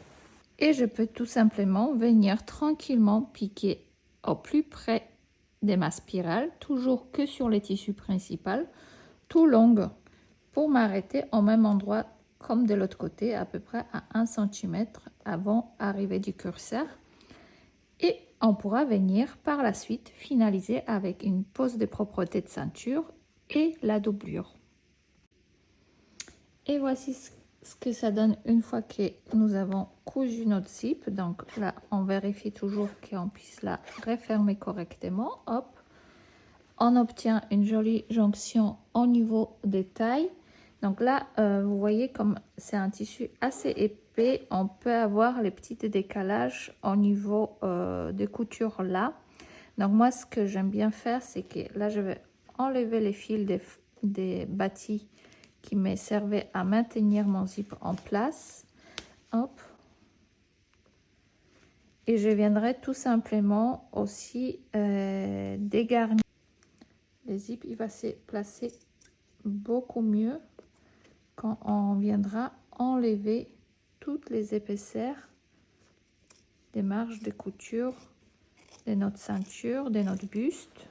Et je peux tout simplement venir tranquillement piquer au plus près de ma spirale, toujours que sur les tissus principaux, tout long, pour m'arrêter au même endroit comme de l'autre côté, à peu près à 1 cm avant l'arrivée du curseur. Et on pourra venir par la suite finaliser avec une pose de propreté de ceinture et la doublure. Et voici ce que ça donne une fois que nous avons cousu notre zip. Donc là, on vérifie toujours qu'on puisse la refermer correctement. Hop, on obtient une jolie jonction au niveau des tailles. Donc là, vous voyez comme c'est un tissu assez épais, on peut avoir les petits décalages au niveau de couture là. Donc moi, ce que j'aime bien faire, c'est que là, je vais enlever les fils des bâtis qui me servait à maintenir mon zip en place. Hop. Et je viendrai tout simplement aussi dégarnir. Le zip, il va se placer beaucoup mieux quand on viendra enlever toutes les épaisseurs des marges de couture de notre ceinture, de notre buste.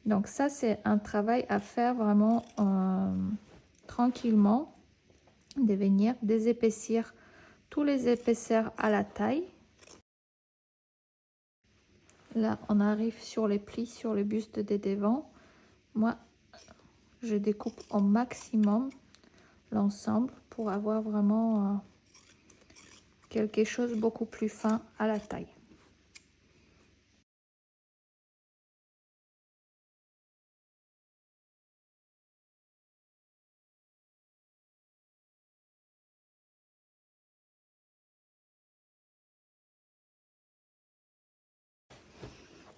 Donc ça, c'est un travail à faire vraiment tranquillement, de venir désépaissir tous les épaisseurs à la taille. Là, on arrive sur les plis, sur le buste des devants. Moi, je découpe au maximum l'ensemble pour avoir vraiment quelque chose beaucoup plus fin à la taille.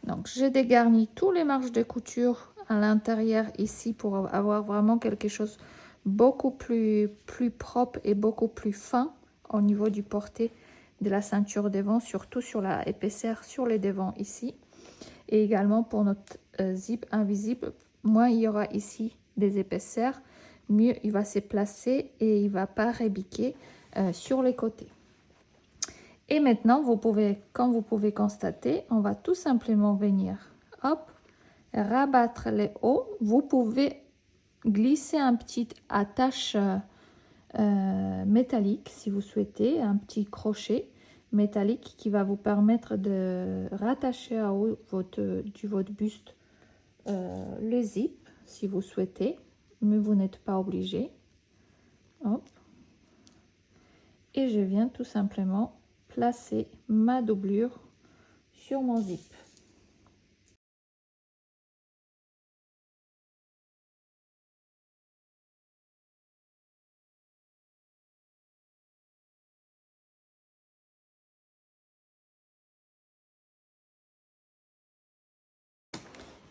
Donc, j'ai dégarni tous les marges de couture à l'intérieur ici pour avoir vraiment quelque chose beaucoup plus propre et beaucoup plus fin au niveau du porté de la ceinture devant, surtout sur la épaisseur sur les devants ici. Et également pour notre zip invisible, moins il y aura ici des épaisseurs, mieux il va se placer et il va pas rébiquer sur les côtés. Et maintenant, vous pouvez, comme vous pouvez constater, on va tout simplement venir, hop, rabattre les hauts. Vous pouvez glisser un petit attache métallique si vous souhaitez, un petit crochet métallique qui va vous permettre de rattacher à haut votre buste le zip si vous souhaitez, mais vous n'êtes pas obligé. Hop. Et je viens tout simplement placer ma doublure sur mon zip.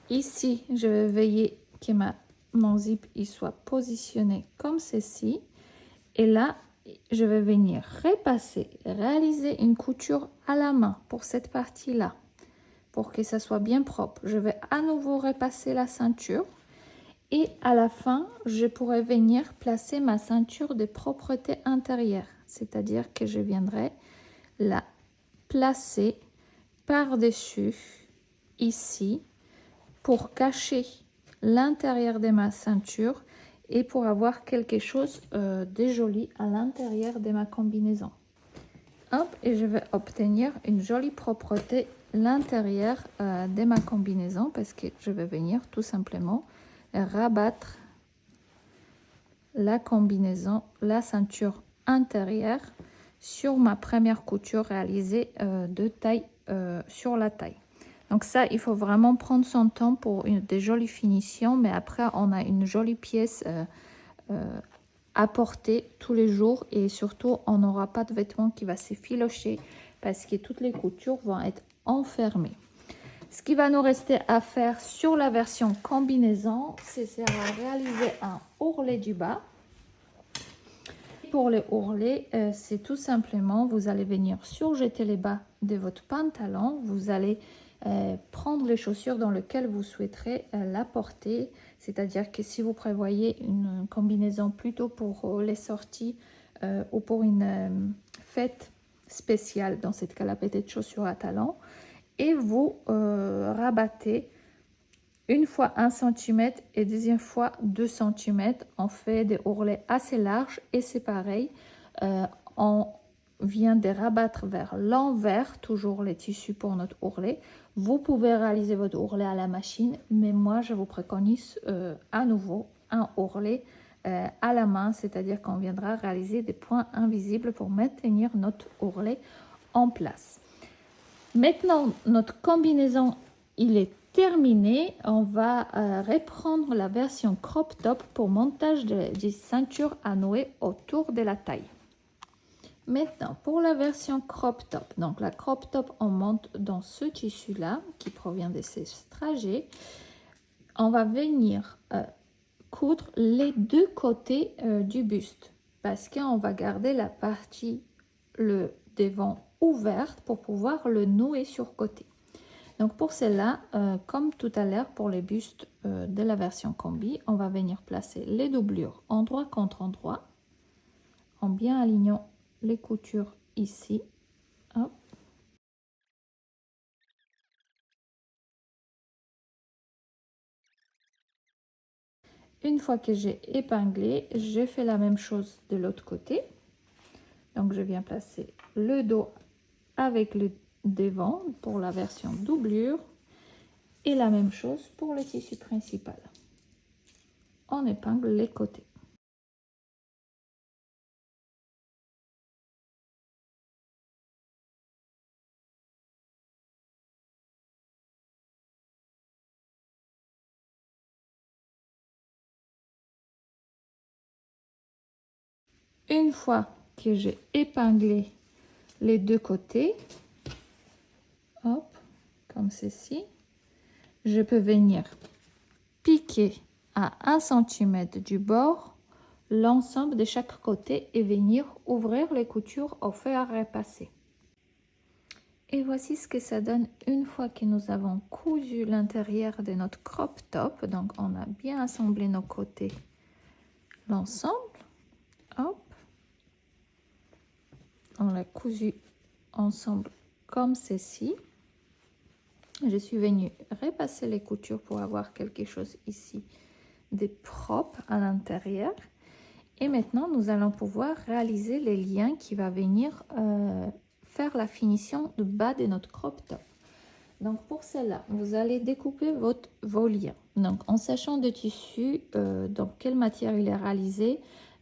Ici, je vais veiller que mon zip il soit positionné comme ceci. Et là, je vais venir repasser, réaliser une couture à la main pour cette partie-là, pour que ça soit bien propre. Je vais à nouveau repasser la ceinture. Et à la fin, je pourrais venir placer ma ceinture de propreté intérieure. C'est-à-dire que je viendrai la placer par-dessus, ici, pour cacher l'intérieur de ma ceinture et pour avoir quelque chose de joli à l'intérieur de ma combinaison. Hop, et je vais obtenir une jolie propreté l'intérieur de ma combinaison parce que je vais venir tout simplement rabattre la combinaison, la ceinture intérieure sur ma première couture réalisée de taille sur la taille. Donc ça, il faut vraiment prendre son temps pour des jolies finitions, mais après on a une jolie pièce à porter tous les jours et surtout on n'aura pas de vêtements qui va s'effilocher parce que toutes les coutures vont être enfermées. Ce qui va nous rester à faire sur la version combinaison, c'est réaliser un ourlet du bas. Pour les ourlets, c'est tout simplement, vous allez venir surjeter les bas de votre pantalon. Vous allez prendre les chaussures dans lesquelles vous souhaiterez la porter. C'est-à-dire que si vous prévoyez une combinaison plutôt pour les sorties ou pour une fête spéciale, dans ce cas-là, peut-être chaussures à talons, et vous rabattez une fois 1 cm et deuxième fois 2 cm. On fait des ourlets assez larges et c'est pareil. On vient de rabattre vers l'envers toujours les tissus pour notre ourlet. Vous pouvez réaliser votre ourlet à la machine, mais moi je vous préconise à nouveau un ourlet à la main, c'est-à-dire qu'on viendra réaliser des points invisibles pour maintenir notre ourlet en place. Maintenant, notre combinaison, il est terminé. On va reprendre la version crop top pour montage des ceintures à nouer autour de la taille. Maintenant, pour la version crop top, donc la crop top, on monte dans ce tissu-là qui provient de ces trajets. On va venir coudre les deux côtés du buste parce qu'on va garder la partie, le devant ouverte pour pouvoir le nouer sur côté. Donc pour cela, comme tout à l'heure pour les bustes de la version combi, on va venir placer les doublures endroit contre endroit en bien alignant les coutures ici. Hop. Une fois que j'ai épinglé, je fais la même chose de l'autre côté. Donc je viens placer le dos avec le devant pour la version doublure et la même chose pour le tissu principal. On épingle les côtés. Une fois que j'ai épinglé les deux côtés, hop, comme ceci, je peux venir piquer à 1 cm du bord l'ensemble de chaque côté et venir ouvrir les coutures au fer à repasser. Et voici ce que ça donne une fois que nous avons cousu l'intérieur de notre crop top. Donc on a bien assemblé nos côtés, l'ensemble. Hop, on l'a cousu ensemble comme ceci. Je suis venue repasser les coutures pour avoir quelque chose ici de propre à l'intérieur. Et maintenant, nous allons pouvoir réaliser les liens qui va venir faire la finition du bas de notre crop top. Donc pour cela, vous allez découper vos liens. Donc en sachant de tissu, dans quelle matière il est réalisé,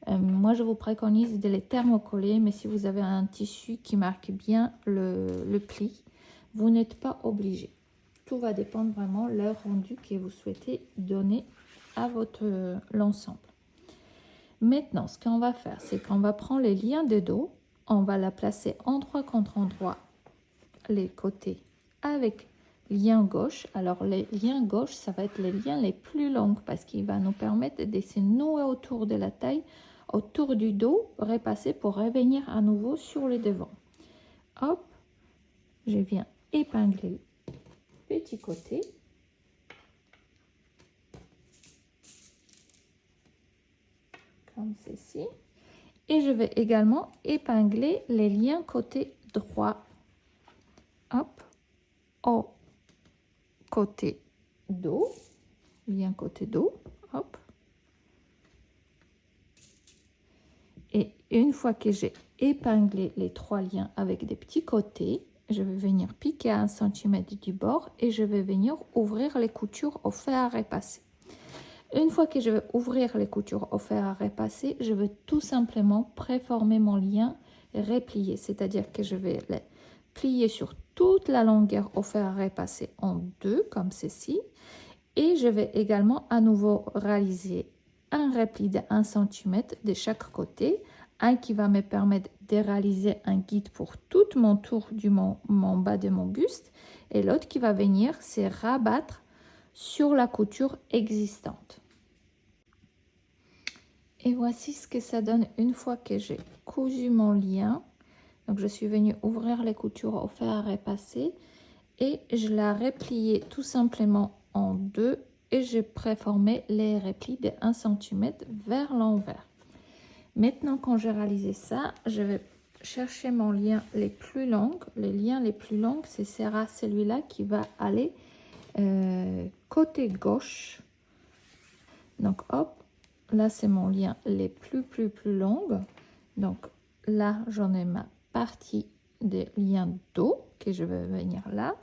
moi je vous préconise de les thermocoller, mais si vous avez un tissu qui marque bien le pli, vous n'êtes pas obligé. Tout va dépendre vraiment de leur rendu que vous souhaitez donner à votre l'ensemble. Maintenant, ce qu'on va faire, c'est qu'on va prendre les liens de dos, on va la placer endroit contre endroit, les côtés avec lien gauche. Alors les liens gauche, ça va être les liens les plus longs parce qu'il va nous permettre de se nouer autour de la taille, autour du dos, repasser pour revenir à nouveau sur le devant. Hop, je viens épingler petit côté. Comme ceci. Et je vais également épingler les liens côté droit. Hop, au côté dos, lien côté dos, hop. Et une fois que j'ai épinglé les 3 liens avec des petits côtés, je vais venir piquer à 1 cm du bord et je vais venir ouvrir les coutures au fer à repasser. Une fois que je vais ouvrir les coutures au fer à repasser, je vais tout simplement préformer mon lien et replier. C'est-à-dire que je vais les plier sur toute la longueur au fer à repasser en 2, comme ceci. Et je vais également à nouveau réaliser un repli de 1 cm de chaque côté. Un qui va me permettre de réaliser un guide pour tout mon tour du mon bas de mon buste. Et l'autre qui va venir se rabattre sur la couture existante. Et voici ce que ça donne une fois que j'ai cousu mon lien. Donc je suis venue ouvrir les coutures au fer à repasser et je l'ai replié tout simplement en 2 et j'ai préformé les replis de 1 cm vers l'envers. Maintenant quand j'ai réalisé ça, je vais chercher mon lien les plus longs. Les liens les plus longs, ce sera celui-là qui va aller côté gauche. Donc hop, là c'est mon lien les plus longs. Donc là j'en ai ma partie des liens dos que je vais venir là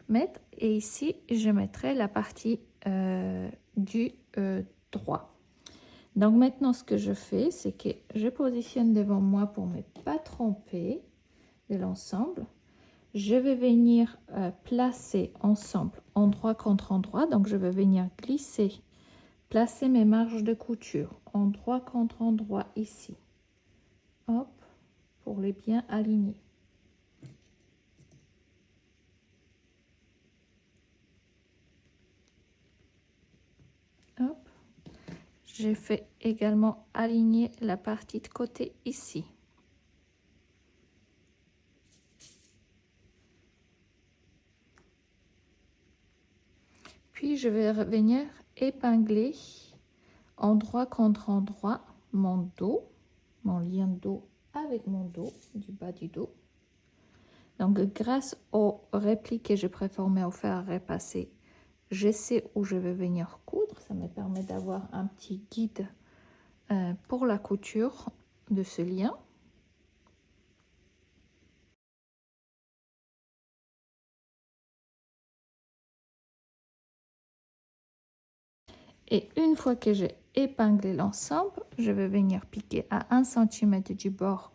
mettre, et ici je mettrai la partie du droit. Donc maintenant ce que je fais, c'est que je positionne devant moi pour ne pas tromper de l'ensemble. Je vais venir placer ensemble endroit contre endroit. Donc je vais venir glisser, placer mes marges de couture endroit contre endroit ici. Hop, pour les bien aligner. Hop. J'ai fait également aligner la partie de côté ici. Puis je vais venir épingler endroit contre endroit mon dos, mon lien de dos avec mon dos, du bas du dos. Donc grâce au repli que je préformé au fer à repasser, je sais où je vais venir coudre. Ça me permet d'avoir un petit guide pour la couture de ce lien. Et une fois que j'ai épinglé l'ensemble, je vais venir piquer à 1 cm du bord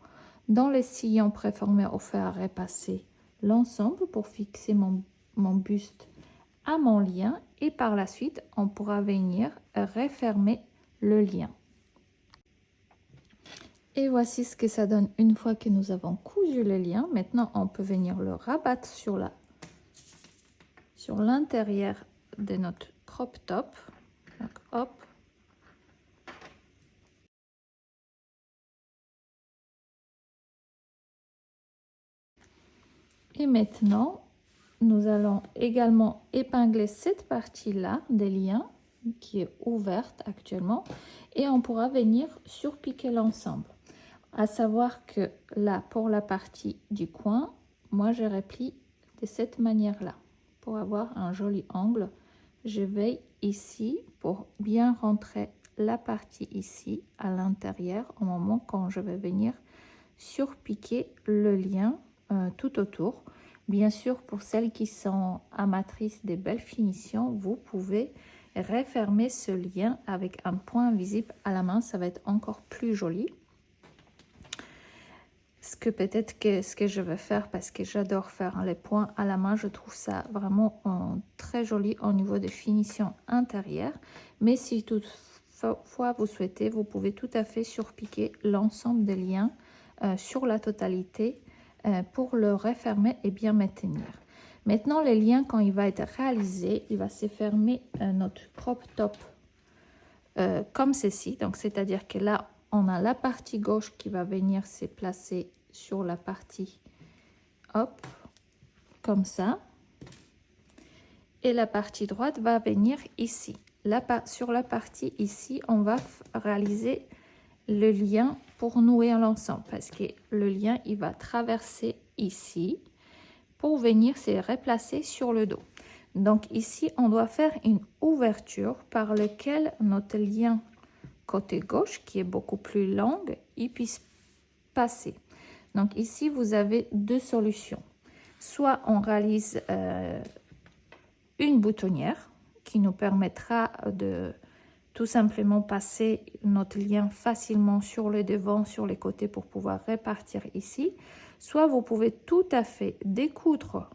dans les sillons préformés au fer à repasser l'ensemble pour fixer mon buste à mon lien, et par la suite on pourra venir refermer le lien. Et voici ce que ça donne une fois que nous avons cousu le lien. Maintenant on peut venir le rabattre sur l'intérieur de notre crop top. Donc, hop. Et maintenant, nous allons également épingler cette partie-là des liens qui est ouverte actuellement et on pourra venir surpiquer l'ensemble. À savoir que là, pour la partie du coin, moi je replie de cette manière-là. Pour avoir un joli angle, je vais ici pour bien rentrer la partie ici à l'intérieur au moment quand je vais venir surpiquer le lien tout autour. Bien sûr, pour celles qui sont amatrices des belles finitions, vous pouvez refermer ce lien avec un point visible à la main, ça va être encore plus joli. Ce que je vais faire, parce que j'adore faire les points à la main, je trouve ça vraiment très joli au niveau de finition intérieure. Mais si toutefois vous souhaitez, vous pouvez tout à fait surpiquer l'ensemble des liens sur la totalité pour le refermer et bien maintenir. Maintenant, les liens, quand il va être réalisé, il va se fermer notre crop top comme ceci. Donc, c'est-à-dire que là, on a la partie gauche qui va venir se placer sur la partie, hop, comme ça. Et la partie droite va venir ici. Sur la partie ici, on va réaliser le lien pour nouer l'ensemble. Parce que le lien, il va traverser ici pour venir se replacer sur le dos. Donc ici, on doit faire une ouverture par laquelle notre lien côté gauche, qui est beaucoup plus longue, il puisse passer. Donc ici, vous avez deux solutions. Soit on réalise une boutonnière qui nous permettra de tout simplement passer notre lien facilement sur le devant, sur les côtés pour pouvoir répartir ici. Soit vous pouvez tout à fait découdre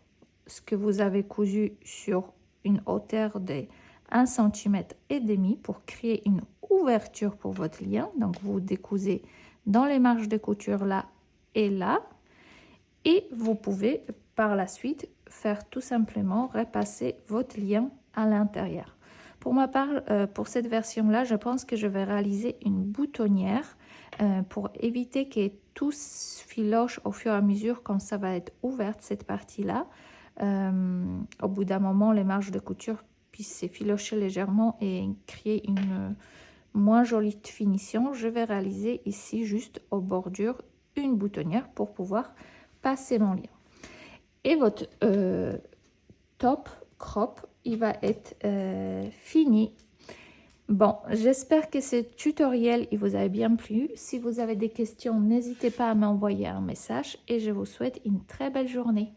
ce que vous avez cousu sur une hauteur de 1,5 cm pour créer une ouverture pour votre lien. Donc vous décousez dans les marges de couture là et là, et vous pouvez par la suite faire tout simplement repasser votre lien à l'intérieur. Pour ma part, pour cette version là, je pense que je vais réaliser une boutonnière pour éviter que tout se filoche au fur et à mesure quand ça va être ouverte cette partie là. Au bout d'un moment, les marges de couture puissent s'effilocher légèrement et créer une moins jolie finition. Je vais réaliser ici juste aux bordures une boutonnière pour pouvoir passer mon lien. Et votre top crop, il va être fini. Bon, j'espère que ce tutoriel il vous a bien plu. Si vous avez des questions, n'hésitez pas à m'envoyer un message et je vous souhaite une très belle journée.